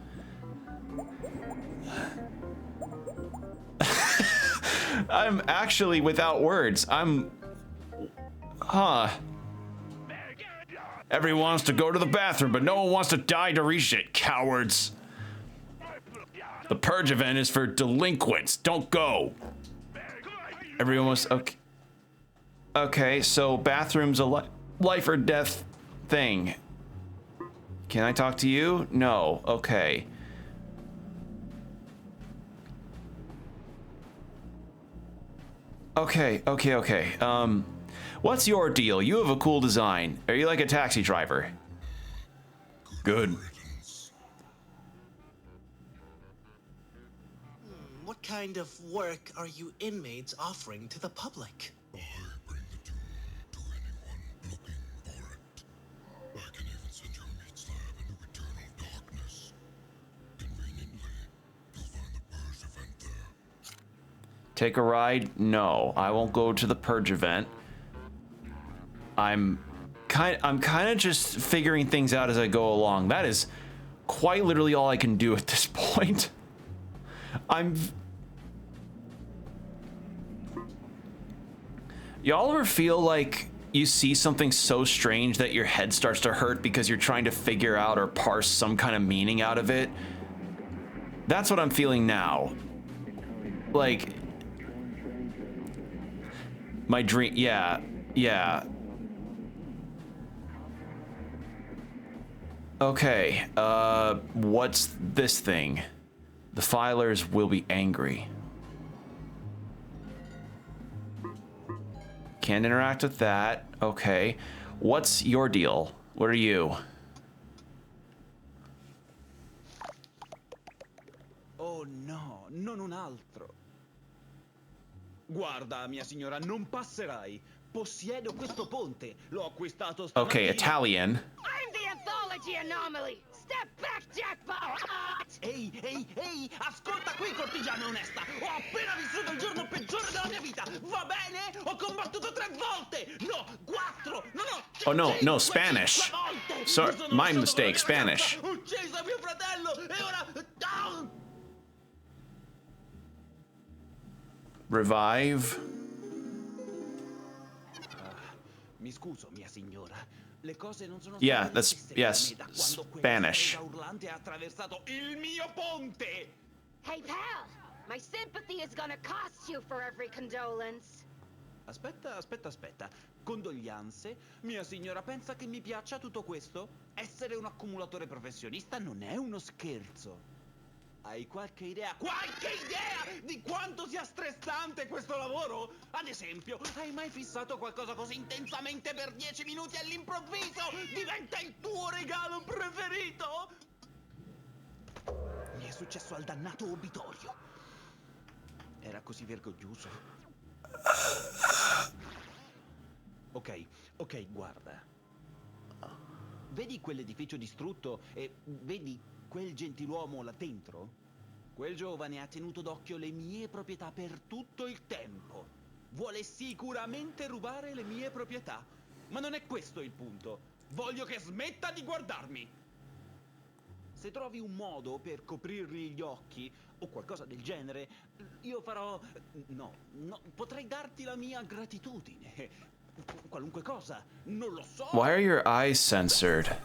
I'm actually without words. Everyone wants to go to the bathroom, but no one wants to die to reach it, cowards. The purge event is for delinquents. Don't go. Everyone wants, okay. Okay, so bathroom's a life or death thing. Can I talk to you? No, okay. Okay. What's your deal? You have a cool design. Are you like a taxi driver? Good. What kind of work are you inmates offering to the public? I bring the tune to anyone looking for it. I can even send your meat slab into eternal darkness. Conveniently, you'll find the purge event there. Take a ride? No, I won't go to the purge event. I'm kind of just figuring things out as I go along. That is quite literally all I can do at this point. Y'all ever feel like you see something so strange that your head starts to hurt because you're trying to figure out or parse some kind of meaning out of it? That's what I'm feeling now. Like, my dream, yeah. Okay, what's this thing? The filers will be angry. Can't interact with that. Okay. What's your deal? What are you? Oh no, non un altro. Guarda, mia signora, non passerai. Possiedo questo ponte. L'ho acquistato. Okay, Italian. I'm the anthology anomaly! Step back, jackpot! Ehi, ascolta qui, cortigiana onesta. Ho appena vissuto il giorno peggiore della mia vita. Va bene? Ho combattuto 3 volte. No, 4. No. Oh no, Spanish. Sorry, my mistake, Spanish. Ucciso mio fratello e ora... Revive. Mi scuso, mia signora. Le cose non sono Yeah, that's, yes, Spanish. urlante ha attraversato il mio ponte. Hey, pal! My sympathy is gonna cost you for every condolence. Aspetta. Condoglianze? Mia signora pensa che mi piaccia tutto questo? Essere un accumulatore professionista non è uno scherzo. Hai qualche idea di quanto sia stressante questo lavoro? Ad esempio, hai mai fissato qualcosa così intensamente per 10 minuti all'improvviso? Diventa il tuo regalo preferito? Mi è successo al dannato obitorio. Era così vergognoso. Ok, guarda. Vedi quell'edificio distrutto e vedi quel gentiluomo là dentro? Quel giovane ha tenuto d'occhio le mie proprietà per tutto il tempo. Vuole sicuramente rubare le mie proprietà. Ma non è questo il punto. Voglio che smetta di guardarmi. Se trovi un modo per coprirgli gli occhi o qualcosa del genere, io farò... No, potrei darti la mia gratitudine. Qualunque cosa, non lo so. Why are your eyes censored?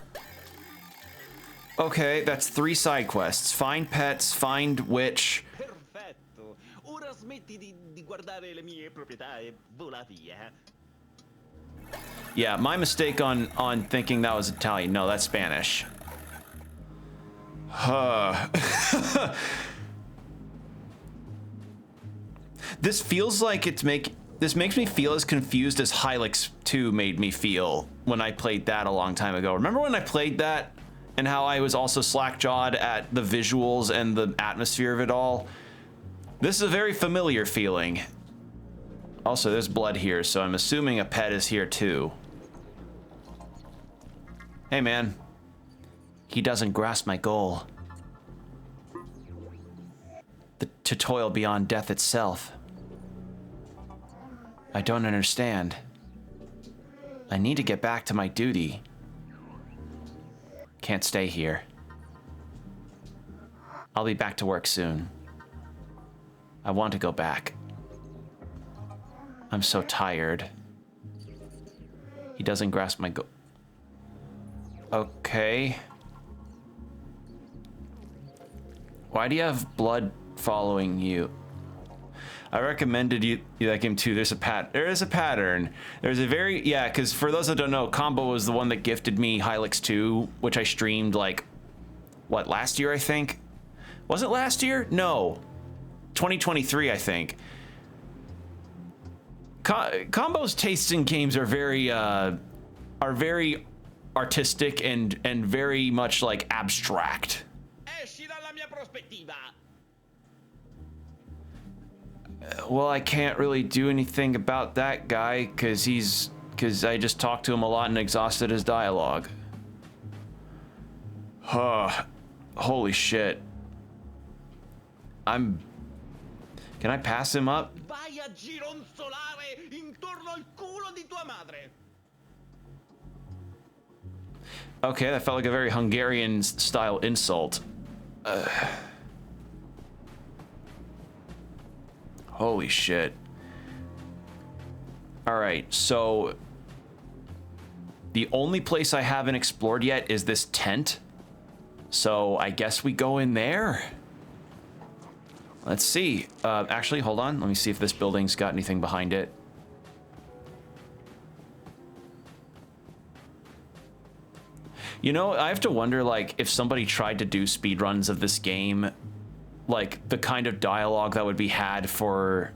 Okay, that's 3 side quests. Find pets, find witch. Perfetto. Ora smetti di guardare le mie proprietà e vola via. Yeah, my mistake on thinking that was Italian. No, that's Spanish. This feels like this makes me feel as confused as Hylix 2 made me feel when I played that a long time ago. Remember when I played that and how I was also slack-jawed at the visuals and the atmosphere of it all? This is a very familiar feeling. Also, there's blood here, so I'm assuming a pet is here too. Hey, man. He doesn't grasp my goal. To toil beyond death itself. I don't understand. I need to get back to my duty. Can't stay here. I'll be back to work soon. I want to go back. I'm so tired. He doesn't grasp my go- Okay. Why do you have blood following you? I recommended you that game too. There is a pattern. There's a very, yeah, because for those that don't know, Combo was the one that gifted me Hylix 2, which I streamed like, what, last year, I think? Was it last year? No. 2023, I think. Combo's tastes in games are very artistic and very much like abstract. Well, I can't really do anything about that guy because I just talked to him a lot and exhausted his dialogue. Holy shit. Can I pass him up? Vai a gironzolare intorno al culo di tua madre. Okay, that felt like a very Hungarian style insult. Holy shit. All right, so the only place I haven't explored yet is this tent. So I guess we go in there. Let's see. Actually, hold on. Let me see if this building's got anything behind it. You know, I have to wonder, like, if somebody tried to do speedruns of this game, like, the kind of dialogue that would be had for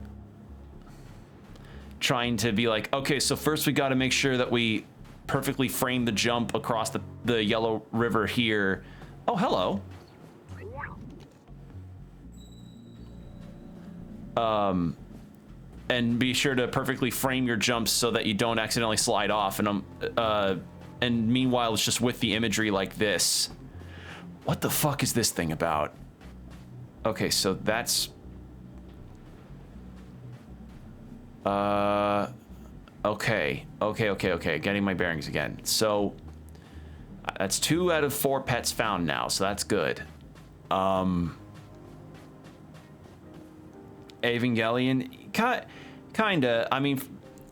trying to be like, okay, so first we got to make sure that we perfectly frame the jump across the Yellow River here. Oh, hello. And be sure to perfectly frame your jumps so that you don't accidentally slide off. And meanwhile, it's just with the imagery like this. What the fuck is this thing about? Okay, so that's... Okay. Getting my bearings again. So, that's 2 out of 4 pets found now, so that's good. Evangelion, kinda. I mean,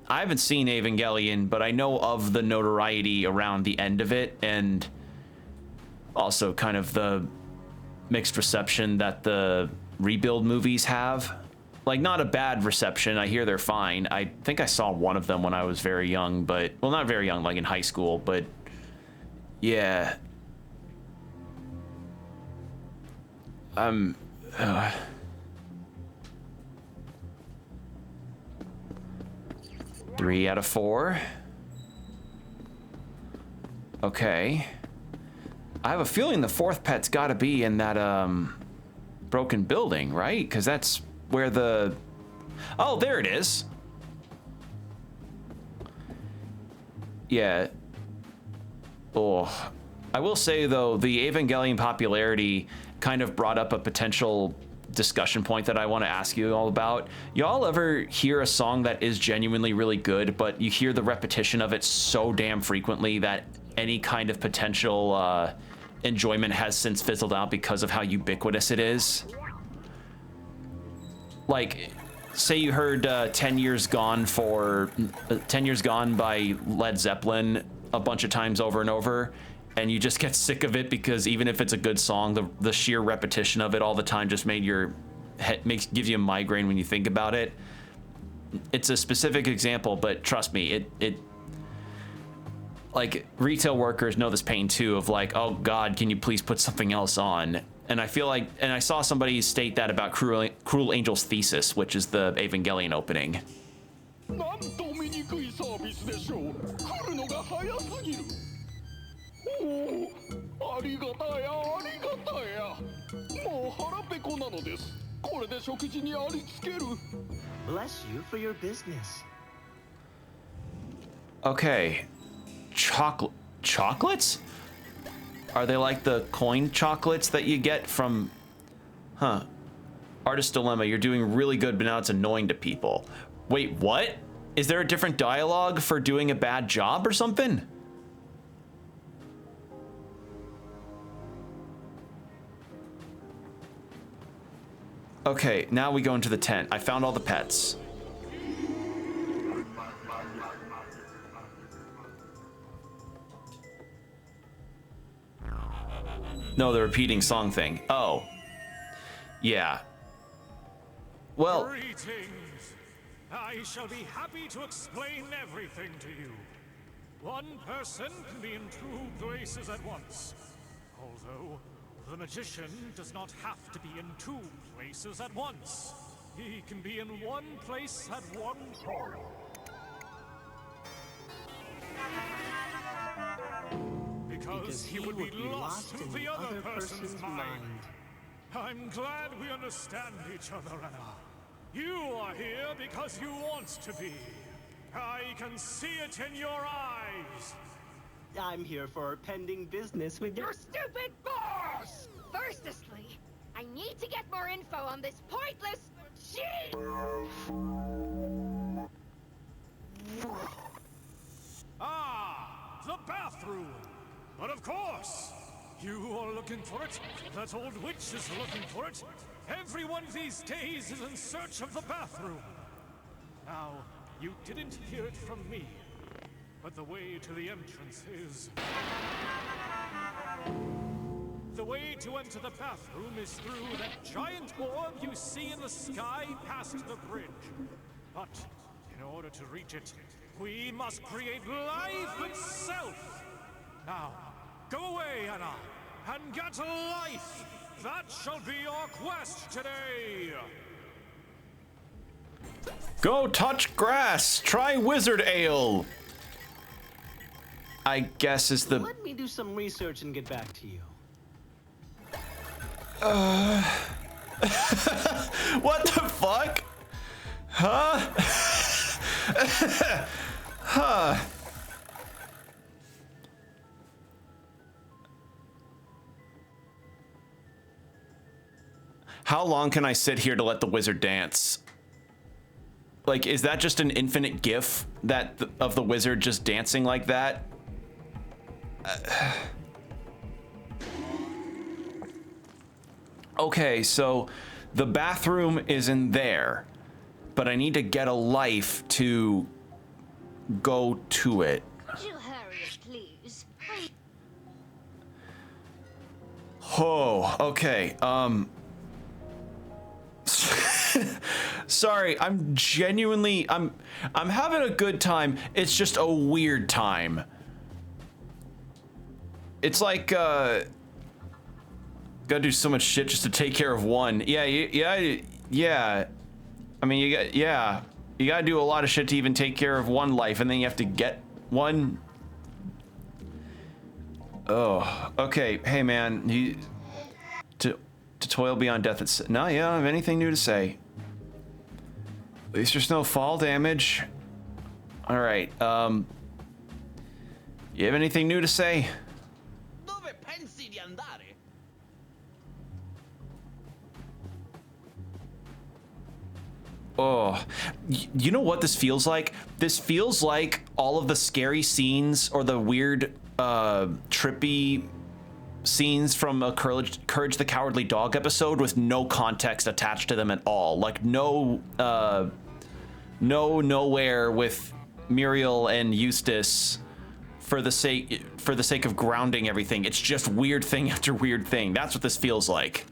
I haven't seen Evangelion, but I know of the notoriety around the end of it, and also kind of the mixed reception that the rebuild movies have. Like, not a bad reception. I hear they're fine. I think I saw one of them when I was very young, but, well, not very young, like in high school, but yeah. Three out of 4. Okay. I have a feeling the 4th pet's got to be in that broken building, right? Because that's where the... Oh, there it is. Yeah. Oh. I will say, though, the Evangelion popularity kind of brought up a potential discussion point that I want to ask you all about. Y'all ever hear a song that is genuinely really good, but you hear the repetition of it so damn frequently that any kind of potential enjoyment has since fizzled out because of how ubiquitous it is? Like, say you heard 10 Years Gone by Led Zeppelin a bunch of times over and over, and you just get sick of it because even if it's a good song, the sheer repetition of it all the time just made your head gives you a migraine when you think about it. It's a specific example, but trust me, it like, retail workers know this pain too, of like, oh God, can you please put something else on? And I feel like, and I saw somebody state that about Cruel Angel's Thesis, which is the Evangelion opening. Bless you for your business. Okay. Chocolates? Are they like the coin chocolates that you get from... Huh. Artist Dilemma, you're doing really good, but now it's annoying to people. Wait, what? Is there a different dialogue for doing a bad job or something? Okay, now we go into the tent. I found all the pets. No, the repeating song thing. Oh. Yeah. Well. Greetings. I shall be happy to explain everything to you. One person can be in two places at once. Although, the magician does not have to be in two places at once. He can be in one place at one time. Because he would be lost in the other person's mind. I'm glad we understand each other, Anna. You are here because you want to be. I can see it in your eyes. I'm here for pending business with your stupid boss! Firstly, I need to get more info on this pointless shit! Ah, the bathroom! But of course! You are looking for it, that old witch is looking for it. Everyone these days is in search of the bathroom. Now, you didn't hear it from me, but the way to the entrance is... The way to enter the bathroom is through that giant orb you see in the sky past the bridge. But, in order to reach it, we must create life itself! Now, go away, Anna, and get life! That shall be your quest today! Go touch grass! Try wizard ale! I guess is the... Let me do some research and get back to you. What the fuck? Huh? Huh. How long can I sit here to let the wizard dance? Like, is that just an infinite GIF that of the wizard just dancing like that? Okay, so the bathroom is in there, but I need to get a life to go to it. Could you hurry, please? Oh, okay. Sorry, I'm genuinely, I'm having a good time. It's just a weird time. It's like, gotta do so much shit just to take care of one. Yeah. I mean, you gotta do a lot of shit to even take care of one life, and then you have to get one. Oh, okay. Hey, man, to toil beyond death. It's no, yeah, I don't have anything new to say. At least there's no fall damage. All right. You have anything new to say? Dove pensi di andare? Oh, you know what this feels like? This feels like all of the scary scenes or the weird, trippy scenes from a Courage the Cowardly Dog episode with no context attached to them at all. Like nowhere with Muriel and Eustace for the sake of grounding everything. It's just weird thing after weird thing. That's what this feels like.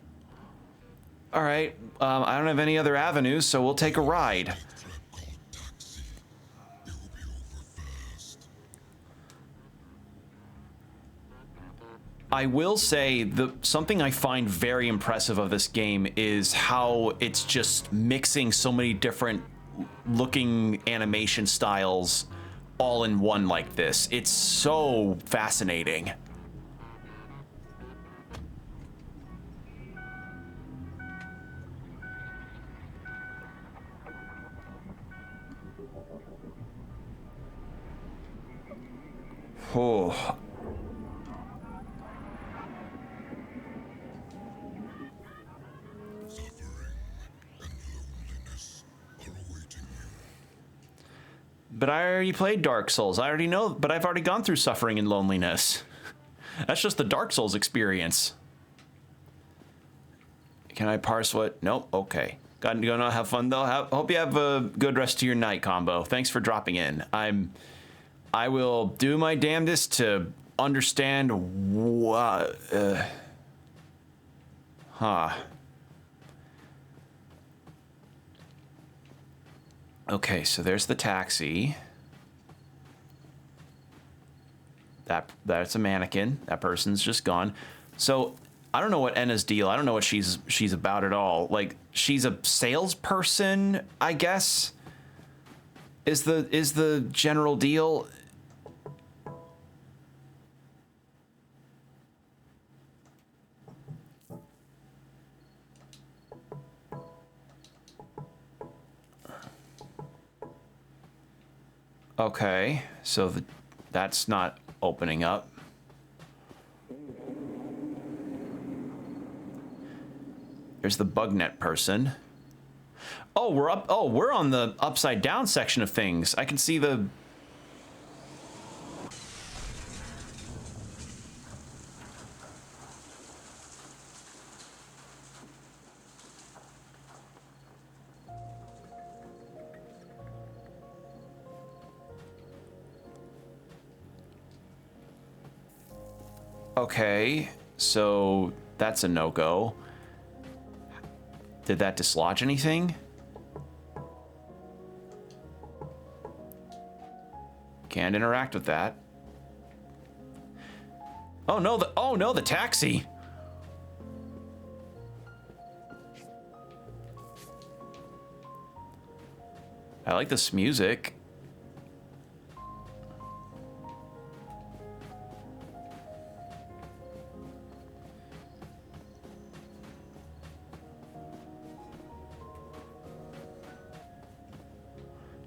All right, I don't have any other avenues, so we'll take a ride. I will say something I find very impressive of this game is how it's just mixing so many different looking animation styles all in one like this. It's so fascinating. Oh. But I already played Dark Souls. I already know, but I've already gone through suffering and loneliness. That's just the Dark Souls experience. Can I parse what? Nope. Okay. Gonna have fun though. Hope you have a good rest of your night, Combo. Thanks for dropping in. I will do my damnedest to understand what. Okay, so there's the taxi. That's a mannequin. That person's just gone. So I don't know what Enna's deal. I don't know what she's about at all. Like, she's a salesperson, I guess. Is the general deal. Okay, so that's not opening up. There's the bugnet person. Oh, we're up. Oh, we're on the upside down section of things. I can see the. Okay, so that's a no-go. Did that dislodge anything? Can't interact with that. Oh no, the taxi. I like this music.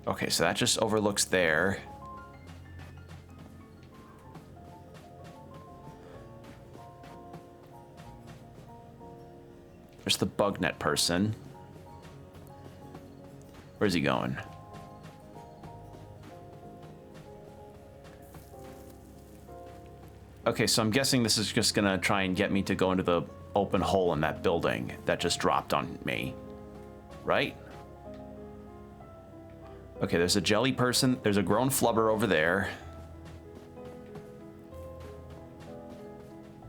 Okay, so that just overlooks there. There's the bugnet person. Where's he going? Okay, so I'm guessing this is just gonna try and get me to go into the open hole in that building that just dropped on me. Right? Okay, there's a jelly person. There's a grown flubber over there.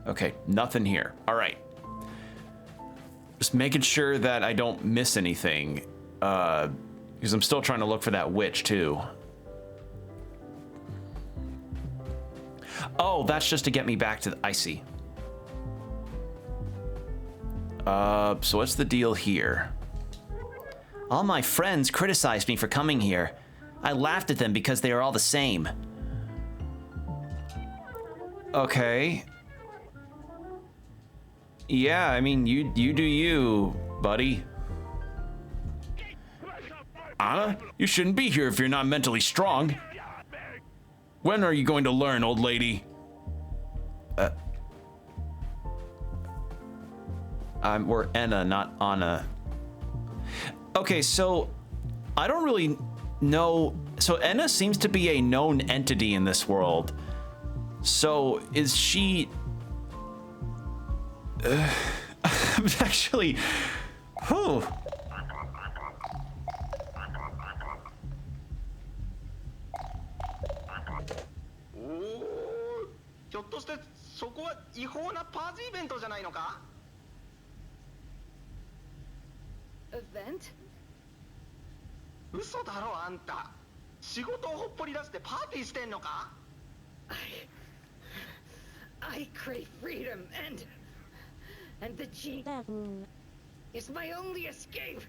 Okay, nothing here. All right. Just making sure that I don't miss anything. Because I'm still trying to look for that witch, too. Oh, that's just to get me back to the... I see. So what's the deal here? All my friends criticized me for coming here. I laughed at them because they are all the same. Okay. Yeah, I mean, you do you, buddy. Anna, you shouldn't be here if you're not mentally strong. When are you going to learn, old lady? We're ENA, not Anna. Okay, so I don't really know. So ENA seems to be a known entity in this world. So is she... I'm actually... Whew. ひょっとしてそこは違法なパーティーイベントじゃないのか? Event? 嘘だろあんた。仕事をほっぽり出してパーティーしてんのか? I crave freedom and the G is my only escape.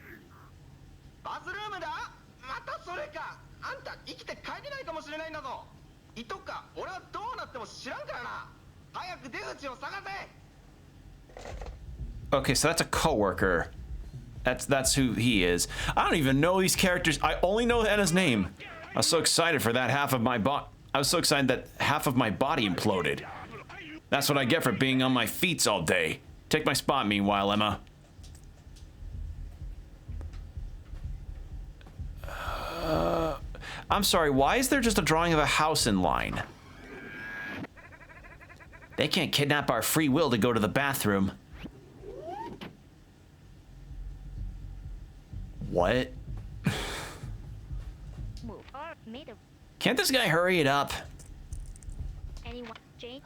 バズルームだ? またそれか。あんた生きて帰れないかもしれないんだぞ。いとか俺はどうなっても知らんからな。早く出口を探せ。 Okay, so that's a coworker. That's who he is. I don't even know these characters. I only know Enna's name. I was so excited for that half of my I was so excited that half of my body imploded. That's what I get for being on my feet all day. Take my spot, meanwhile, Emma. I'm sorry, why is there just a drawing of a house in line? They can't kidnap our free will to go to the bathroom. What? Can't this guy hurry it up?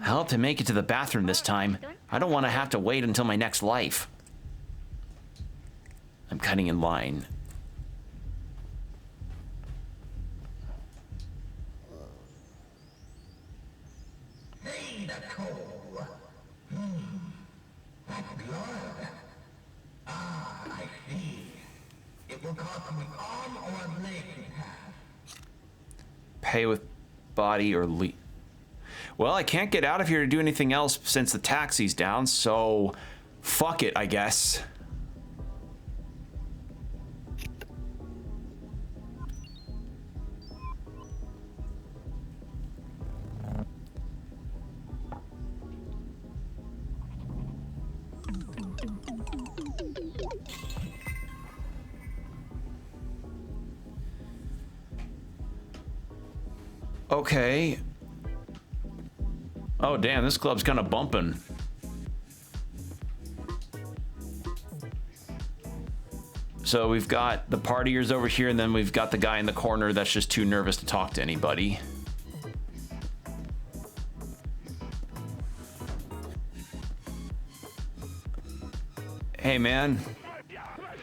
I'll have to make it to the bathroom this time. I don't want to have to wait until my next life. I'm cutting in line. Hey, Nicole. That's blood. Ah, I see. It will cost me arm or leg to have. Pay with body or leave. Well, I can't get out of here to do anything else since the taxi's down, so fuck it, I guess. Okay. Oh, damn, this club's kind of bumping. So we've got the partiers over here, and then we've got the guy in the corner that's just too nervous to talk to anybody. Hey, man.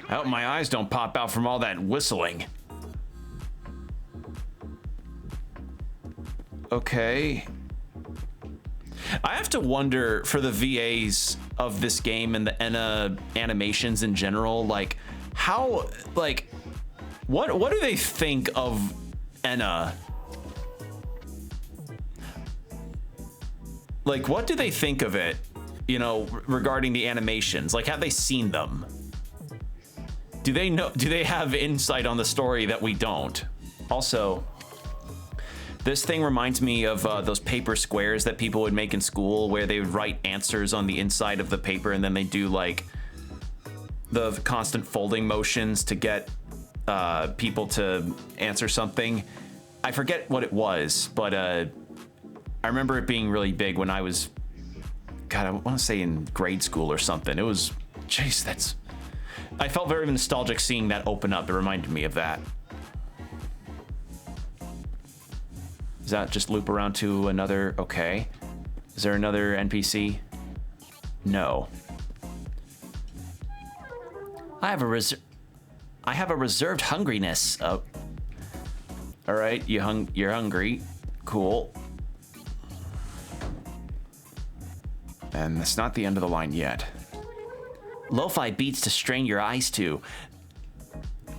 I hope my eyes don't pop out from all that whistling. Okay. I have to wonder for the VAs of this game and the ENA animations in general, like how, like, what do they think of ENA? Like, what do they think of it, you know, regarding the animations? Like, have they seen them? Do they know, do they have insight on the story that we don't? Also, this thing reminds me of those paper squares that people would make in school where they would write answers on the inside of the paper and then they do like the constant folding motions to get people to answer something. I forget what it was, but I remember it being really big when I was, God, I want to say in grade school or something. It was, jeez, that's, I felt very nostalgic seeing that open up. It reminded me of that. Does that just loop around to another? Okay. Is there another NPC? No. I have a reserved hungriness. Oh. All right, you're hungry. Cool. And that's not the end of the line yet. Lo-fi beats to strain your eyes to.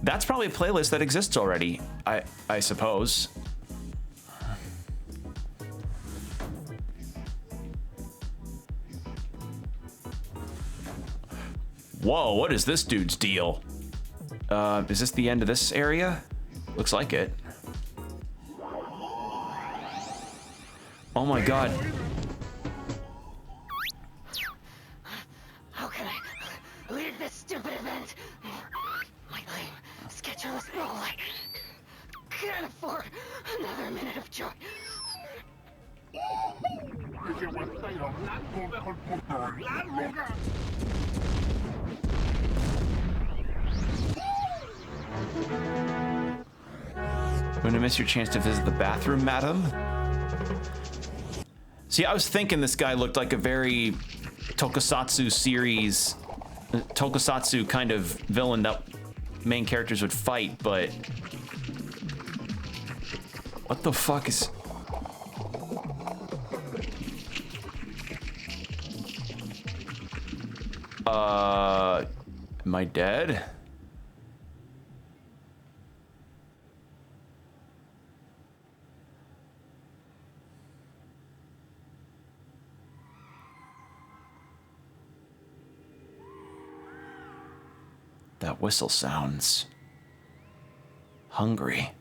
That's probably a playlist that exists already, I suppose. Whoa, what is this dude's deal? Is this the end of this area? Looks like it. Oh my god. How can I leave this stupid event? My lame, scheduleless role, I can't afford another minute of joy. Going to miss your chance to visit the bathroom, madam? See, I was thinking this guy looked like a very tokusatsu series, tokusatsu kind of villain that main characters would fight, but what the fuck is... Am I dead? That whistle sounds hungry.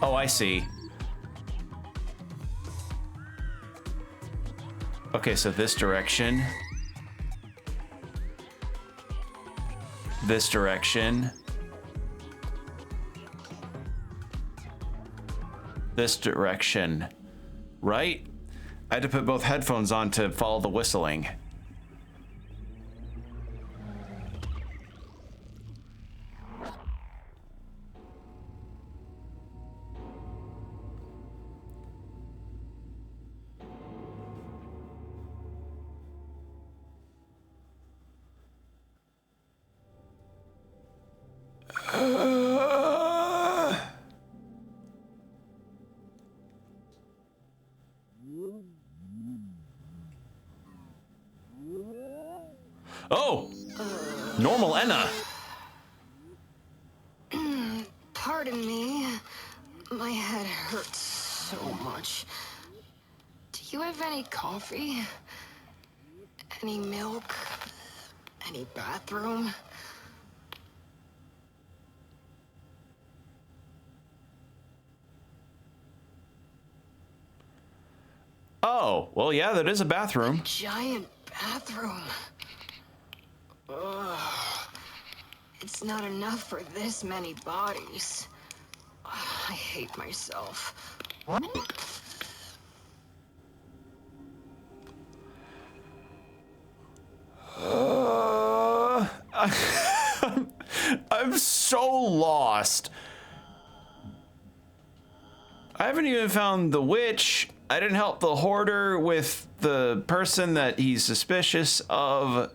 Oh, I see. Okay, so this direction. This direction. This direction. Right? I had to put both headphones on to follow the whistling. Oh! Normal ENA! Pardon me. My head hurts so much. Do you have any coffee? Any milk? Any bathroom? Oh, well, yeah, that is a bathroom. Giant bathroom. Ugh. It's not enough for this many bodies. I hate myself. I'm so lost. I haven't even found the witch. I didn't help the hoarder with the person that he's suspicious of.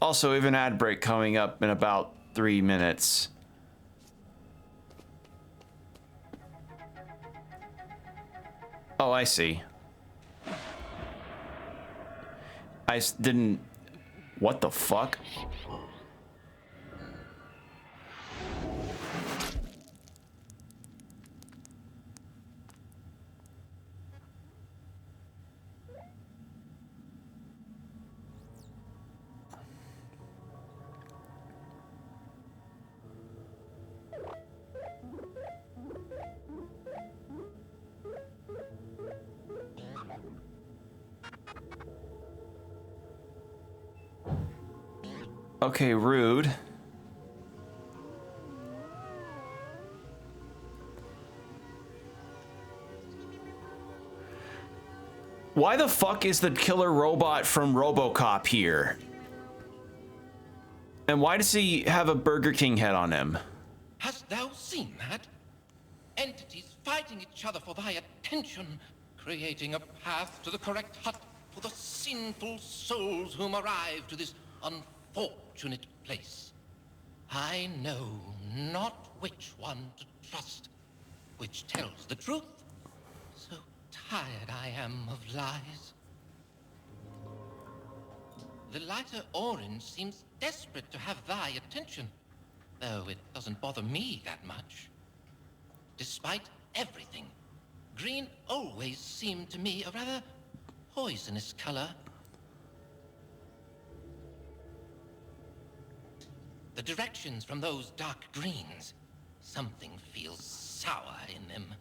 Also, we have an ad break coming up in about 3 minutes. Oh, I see. Didn't... What the fuck? Okay, rude. Why the fuck is the killer robot from RoboCop here? And why does he have a Burger King head on him? Hast thou seen that? Entities fighting each other for thy attention, creating a path to the correct hut for the sinful souls whom arrive to this unfortunate place. I know not which one to trust, which tells the truth. So tired I am of lies. The lighter orange seems desperate to have thy attention, though it doesn't bother me that much. Despite everything, green always seemed to me a rather poisonous color. The directions from those dark greens, something feels sour in them.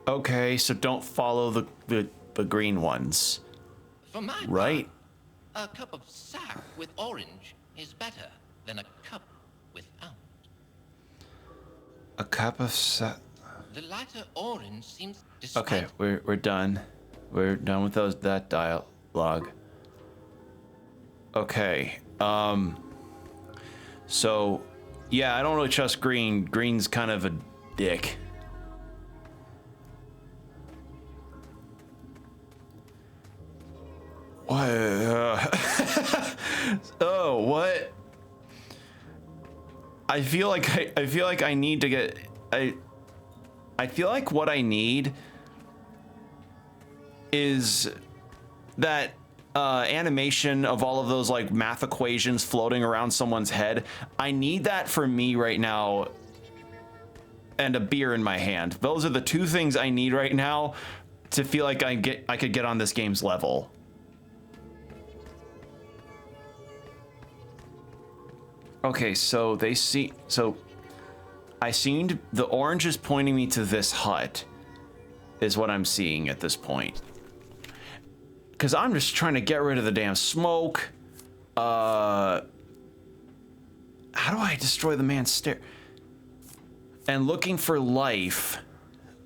Okay, so don't follow the green ones. For my right? part, a cup of sack with orange is better than a cup without. A cup of The lighter orange seems Okay, we're done. We're done with that dialogue. Okay. So yeah, I don't really trust green. Green's kind of a dick. What? Oh, what? I feel like I need to get I feel like what I need is that animation of all of those like math equations floating around someone's head. I need that for me right now, and a beer in my hand. Those are the two things I need right now to feel like I could get on this game's level. Okay, so I seen the orange is pointing me to this hut, is what I'm seeing at this point. Because I'm just trying to get rid of the damn smoke. How do I destroy the man's stair? And looking for life.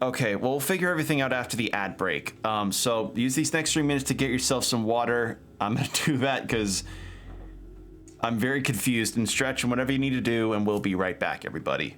Okay, well, we'll figure everything out after the ad break. So use these next 3 minutes to get yourself some water. I'm gonna do that because I'm very confused, and stretch and whatever you need to do, and we'll be right back, everybody.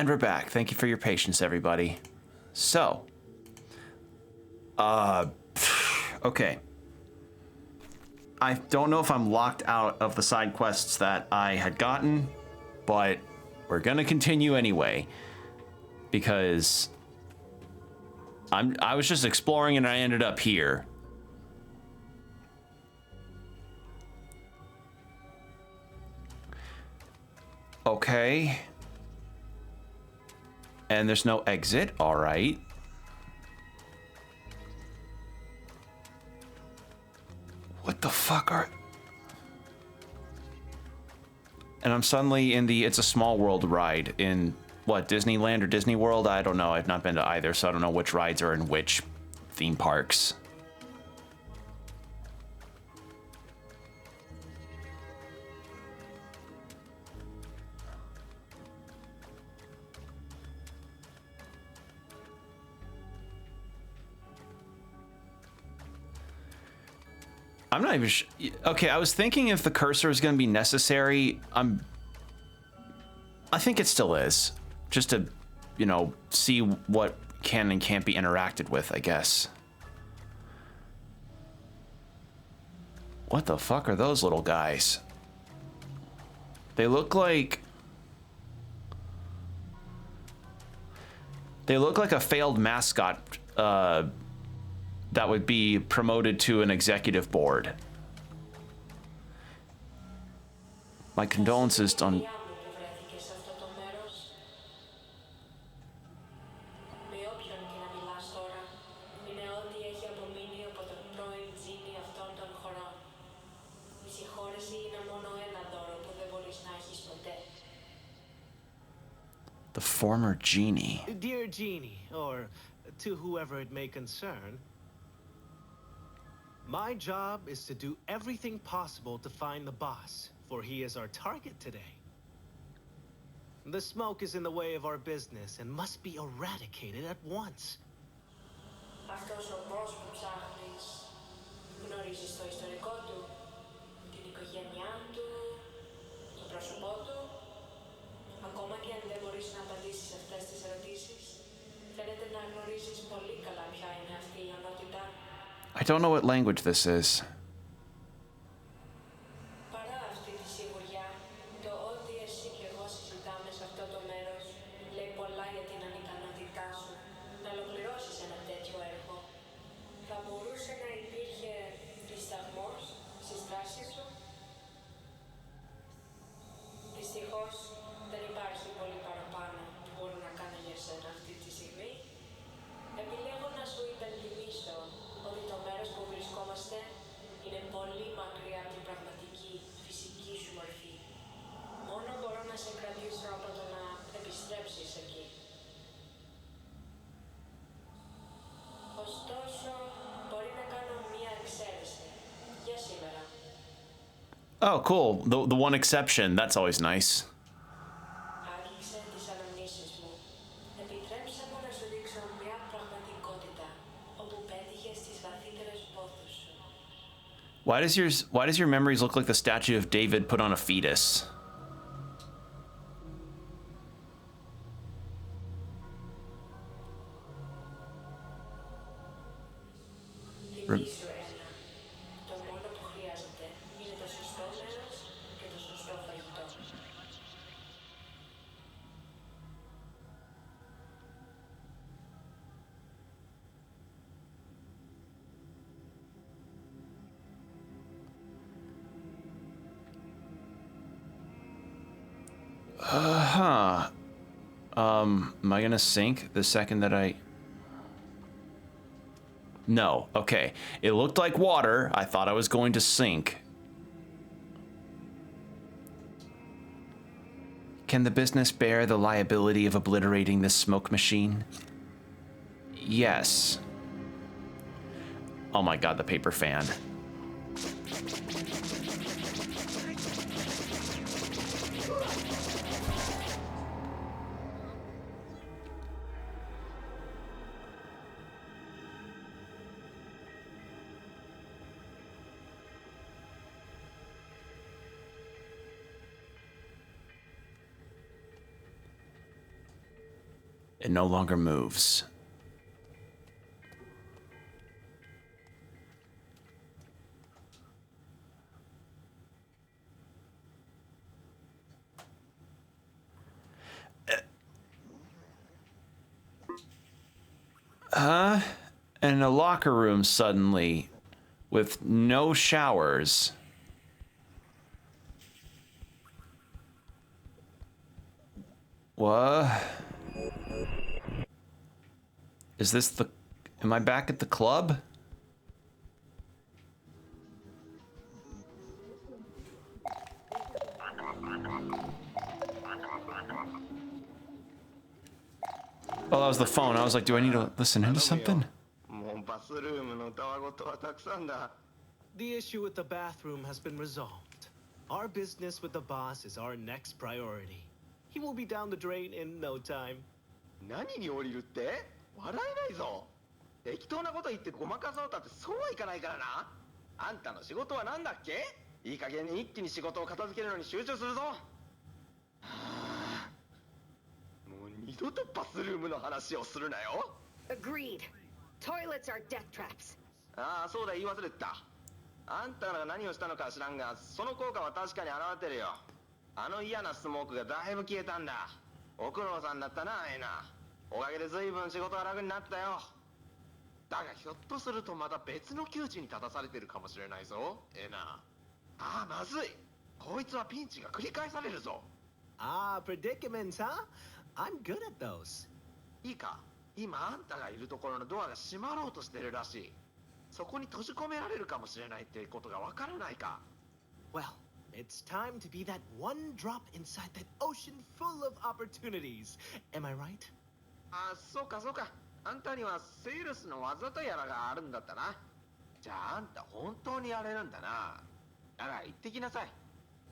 And we're back. Thank you for your patience, everybody. So, okay. I don't know if I'm locked out of the side quests that I had gotten, but we're gonna continue anyway because I was just exploring and I ended up here. Okay. And there's no exit. All right. What the fuck are... And I'm suddenly in the It's a Small World ride in, what, Disneyland or Disney World? I don't know. I've not been to either, so I don't know which rides are in which theme parks. I'm not even sure. Okay, I was thinking if the cursor is going to be necessary. I think it still is. Just to, you know, see what can and can't be interacted with, I guess. What the fuck are those little guys? They look like... They look like a failed mascot, that would be promoted to an executive board. My condolences on... The former genie. Dear Genie, or to whoever it may concern, my job is to do everything possible to find the boss, for he is our target today. The smoke is in the way of our business and must be eradicated at once. Αυτός ο boss που ψάχνεις, γνωρίζεις το ιστορικό του, την οικογένειά του, το πρόσωπό του. Ακόμα και αν δεν μπορείς να απαντήσεις αυτές τις ερωτήσεις, φαίνεται να γνωρίζεις πολύ καλά ποια είναι αυτή η ονότητα. I don't know what language this is. Παρά αυτή τη σιγουριά, το ότι εσύ και εγώ συζητάμε σε αυτό το μέρος λέει πολλά για την ανικανότητά σου να ολοκληρώσεις ένα τέτοιο έργο. Θα μπορούσε να υπήρχε δισταγμός στις δράσεις σου. Δυστυχώς, δεν υπάρχει πολύ παραπάνω που μπορώ να κάνω για σένα αυτή τη στιγμή. Επιλέγω να σου υπενθυμίσω ότι το μέρος που βρισκόμαστε είναι πολύ μακριά από την πραγματική φυσική σου μορφή. Μόνο μπορώ να σε κρατήσω από το να επιστρέψεις εκεί. Ωστόσο, μπορεί να κάνω μία εξαίρεση για σήμερα. Oh, cool. The one exception. That's always nice. Άγγιξε τις αναμνήσεις μου. Επιτρέψε μου να σου δείξω μια πραγματικότητα όπου πέτυχες τις βαθύτερες πόθους σου. Why does your memories look like the statue of David put on a fetus? Θυμήσου ένα. Το μόνο που χρειάζεται είναι το σωστό μέρος και το σωστό φαγητό. Am I gonna sink the second that I... No, okay. It looked like water. I thought I was going to sink. Can the business bear the liability of obliterating this smoke machine? Yes. Oh my god, the paper fan. It no longer moves. And a locker room suddenly with no showers. What? Is this the... Am I back at the club? Oh, that was the phone. I was like, do I need to listen into something? The issue with the bathroom has been resolved. Our business with the boss is our next priority. He will be down the drain in no time. 何に降りるって笑えないぞ。適当なこと言ってごまかそうたってそうはいかないからな。あんたの仕事は何だっけ？いい加減に一気に仕事を片付けるのに集中するぞ。はあ、もう二度とバスルームの話をするなよ。Agreed. Toilets are death traps. ああ、そうだ、言い忘れてた。あんたが何をしたのか知らんが、その効果は確かに現れてるよ。あの嫌なスモークがだいぶ消えたんだ。ご苦労さんだったな、エナ。おかげで随分仕事が楽になったよ。だがひょっとするとまた別の窮地に立たされてるかもしれないぞ、エナ。ああ、まずい。こいつはピンチが繰り返されるぞ。Ah, predicaments, huh? I'm good at those. いいか、今あんたがいるところのドアが閉まろうとしてるらしい。そこに閉じ込められるかもしれないってことがわからないか。Well, it's time to be that one drop inside that ocean full of opportunities. Am I right? あ、そうかそうか。あんたにはセールスの技とやらがあるんだったな。じゃああんた本当にやれるんだな。だから行ってきなさい。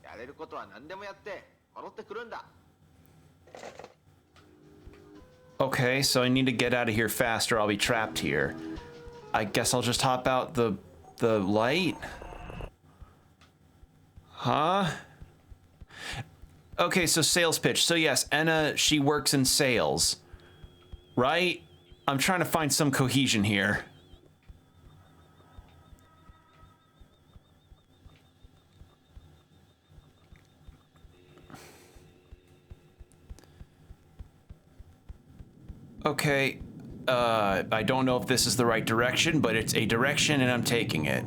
やれることは何でもやって戻ってくるんだ。Okay, so I need to get out of here fast or I'll be trapped here. I guess I'll just hop out the light? Huh? Okay, so sales pitch. So yes, ENA, she works in sales. Right? I'm trying to find some cohesion here. Okay, I don't know if this is the right direction, but it's a direction and I'm taking it.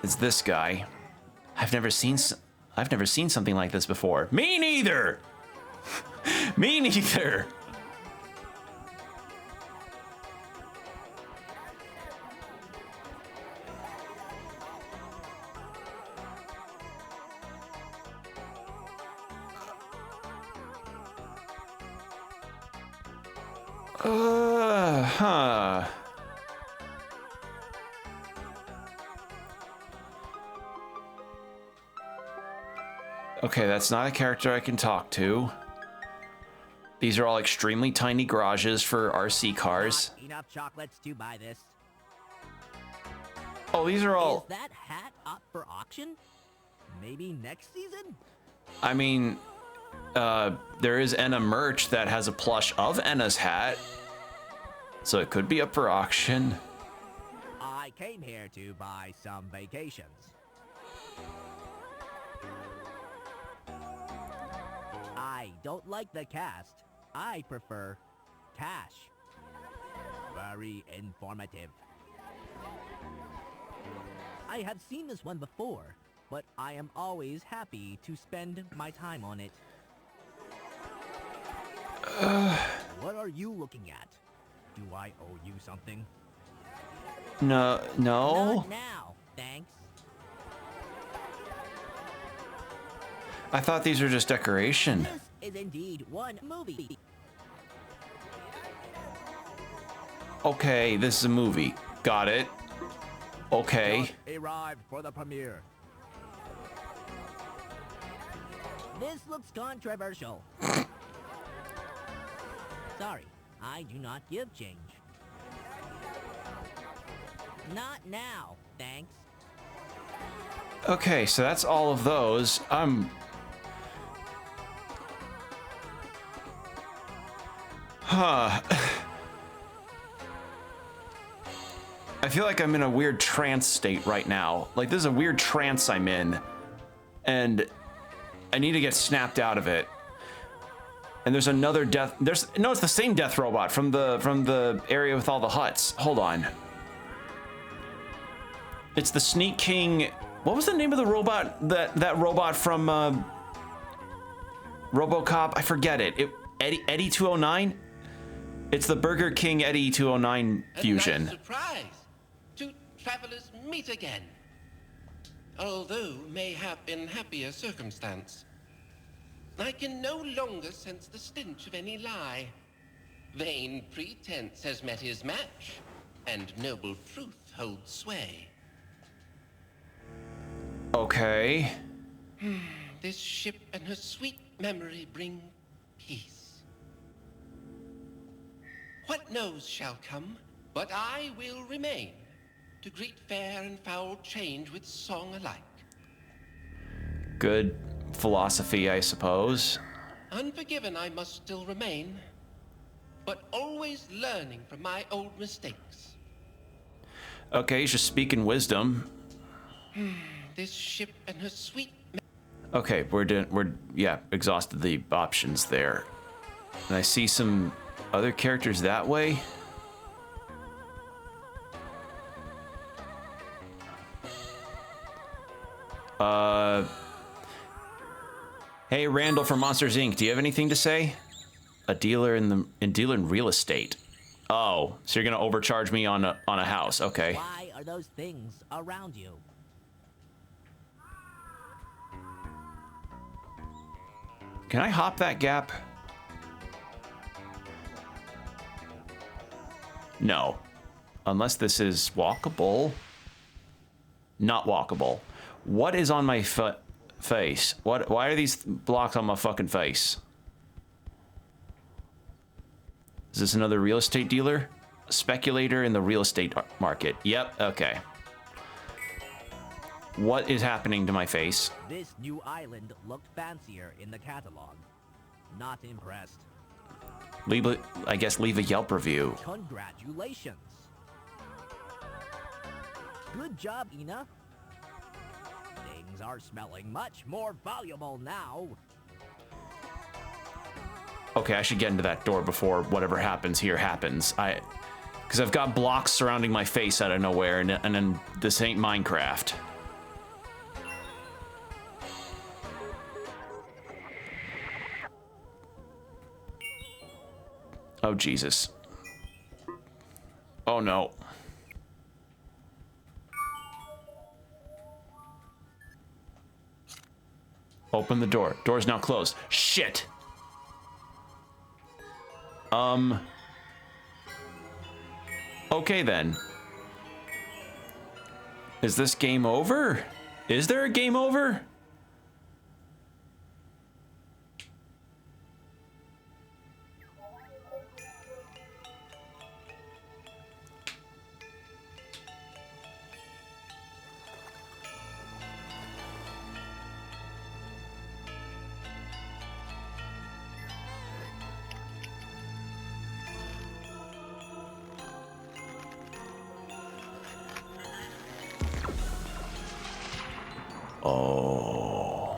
It's this guy. I've never seen something like this before. Me neither. Me neither. Huh. Okay, that's not a character I can talk to. These are all extremely tiny garages for RC cars. Not enough chocolates to buy this. Oh, these are all... Is that hat up for auction? Maybe next season? I mean, there is ENA merch that has a plush of ENA's hat. So it could be up for auction. I came here to buy some vacations. I don't like the cast. I prefer cash. Very informative. I have seen this one before, but I am always happy to spend my time on it. What are you looking at? Do I owe you something? No. Not now, thanks. I thought these were just decoration. This is indeed one movie. Okay, this is a movie. Got it. Okay. Just arrived for the premiere. This looks controversial. Sorry, I do not give change. Not now, thanks. Okay, so that's all of those. Huh. I feel like I'm in a weird trance state right now. Like, this is a weird trance I'm in. And I need to get snapped out of it. And there's another death. No, it's the same death robot from the area with all the huts. Hold on. It's the Sneak King. What was the name of the robot? That robot from RoboCop? I forget it. Eddie 209? It's the Burger King Eddie 209 fusion. A nice surprise. Two travelers meet again. Although mayhap in happier circumstance. I can no longer sense the stench of any lie. Vain pretense has met his match, and noble truth holds sway. Okay. This ship and her sweet memory bring peace. What knows shall come, but I will remain to greet fair and foul change with song alike. Good philosophy, I suppose. Unforgiven I must still remain, but always learning from my old mistakes. Okay, he's just speaking wisdom. This ship and her sweet. Okay, we're exhausted the options there. And I see some other characters that way. Hey, Randall from Monsters Inc. Do you have anything to say? A dealer in real estate. Oh, so you're gonna overcharge me on a house? Okay. Why are those things around you? Can I hop that gap? No. Unless this is walkable. Not walkable. What is on my face? Why are these blocks on my fucking face? Is this another real estate dealer? A speculator in the real estate market. Yep, okay. What is happening to my face? This new island looked fancier in the catalog. Not impressed. I guess leave a Yelp review. Congratulations. Good job, ENA. Things are smelling much more valuable now. Okay, I should get into that door before whatever happens here happens. Because I've got blocks surrounding my face out of nowhere, and then this ain't Minecraft. Oh, Jesus. Oh, no. Open the door. Door's now closed. Shit! Okay, then. Is this game over? Is there a game over? Oh.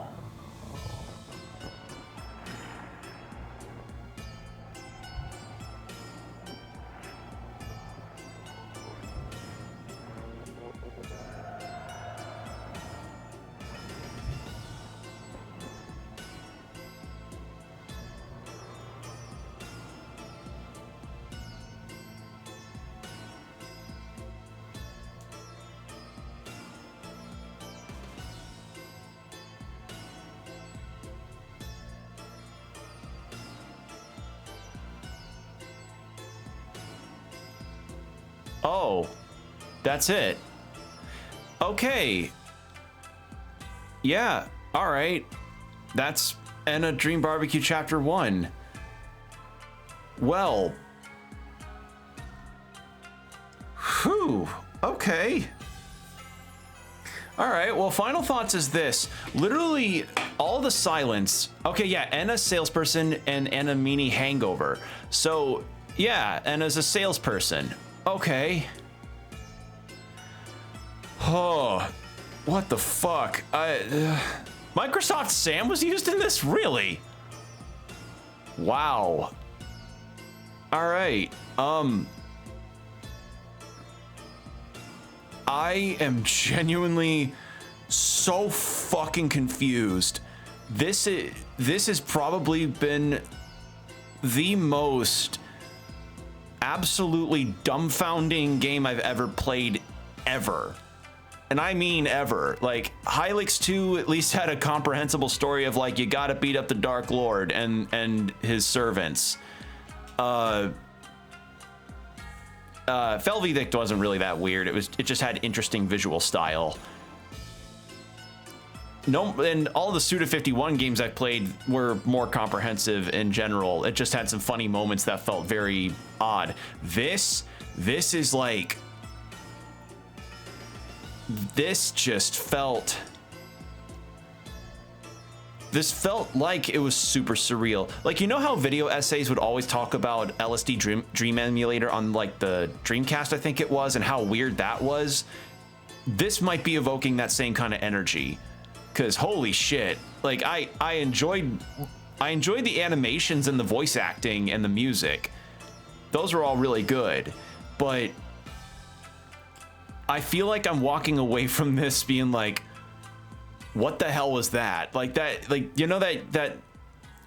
Oh, that's it. Okay. Yeah, all right. That's ENA Dream Barbecue Chapter 1. Well. Whew, okay. All right, well, final thoughts is this. Literally, all the silence. Okay, yeah, Enna's salesperson and Enna Meanie hangover. So, yeah, Enna's a salesperson. Okay. Oh, what the fuck? Microsoft Sam was used in this? Really? Wow. All right. I am genuinely so fucking confused. This has probably been the most absolutely dumbfounding game I've ever played ever. And I mean ever. Like, Hylix 2 at least had a comprehensible story of like, you gotta beat up the Dark Lord and his servants. Felvidict wasn't really that weird. It just had interesting visual style. No, and all the Suda51 games I played were more comprehensive in general. It just had some funny moments that felt very odd. This is like, this felt like it was super surreal. Like, you know how video essays would always talk about LSD Dream Emulator on like the Dreamcast, I think it was, and how weird that was? This might be evoking that same kind of energy. Cause holy shit, like I enjoyed the animations and the voice acting and the music. Those are all really good, but I feel like I'm walking away from this being like, what the hell was that? Like that, like, you know, that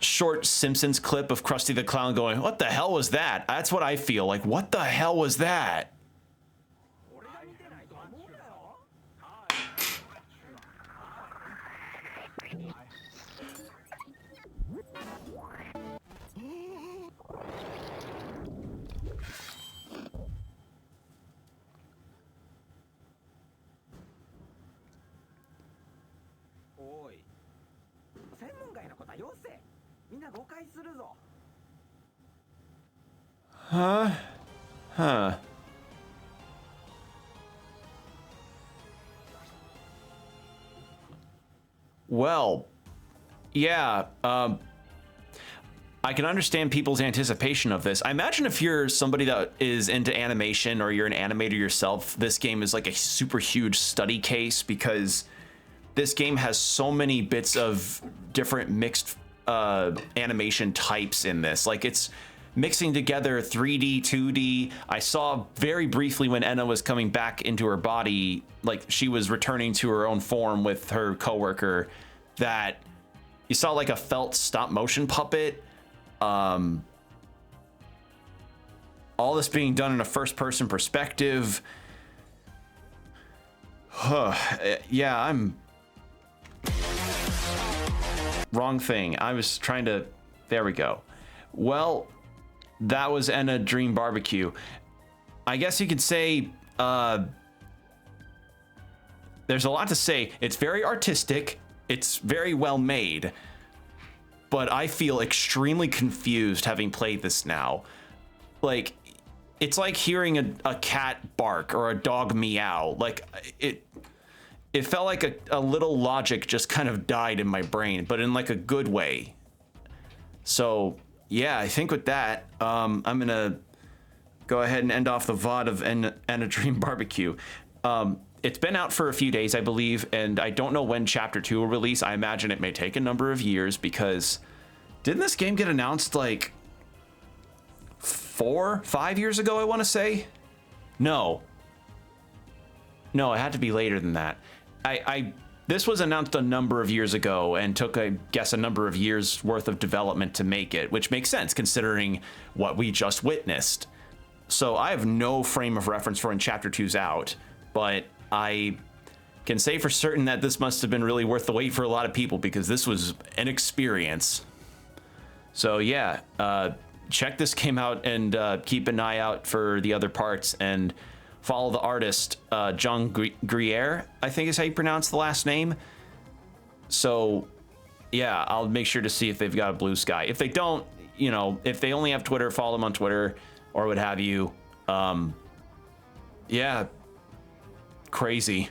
short Simpsons clip of Krusty the Clown going, what the hell was that? That's what I feel like. What the hell was that? Huh? Huh. Well, yeah, I can understand people's anticipation of this. I imagine if you're somebody that is into animation or you're an animator yourself, this game is like a super huge study case because this game has so many bits of different mixed animation types in this. Like, it's mixing together 3D, 2D. I saw very briefly when Enna was coming back into her body, like she was returning to her own form with her coworker, that you saw like a felt stop motion puppet. All this being done in a first person perspective. Yeah, I'm wrong thing. I was trying to, there we go. Well, that was Enna Dream Barbecue. I guess you could say, there's a lot to say. It's very artistic. It's very well made. But I feel extremely confused having played this now. Like, it's like hearing a cat bark or a dog meow. Like, it felt like a little logic just kind of died in my brain, but in like a good way. So, yeah, I think with that, I'm gonna go ahead and end off the VOD of Enna Dream Barbecue. It's been out for a few days, I believe, and I don't know when Chapter 2 will release. I imagine it may take a number of years because didn't this game get announced like 4-5 years ago, I want to say? No, it had to be later than that. This was announced a number of years ago and took, I guess, a number of years worth of development to make it, which makes sense considering what we just witnessed. So I have no frame of reference for when Chapter 2's out, but I can say for certain that this must have been really worth the wait for a lot of people because this was an experience. So yeah, check this game out and keep an eye out for the other parts and follow the artist, John Grier, I think is how you pronounce the last name. So yeah, I'll make sure to see if they've got a Blue Sky. If they don't, you know, if they only have Twitter, follow them on Twitter or what have you. Yeah, crazy.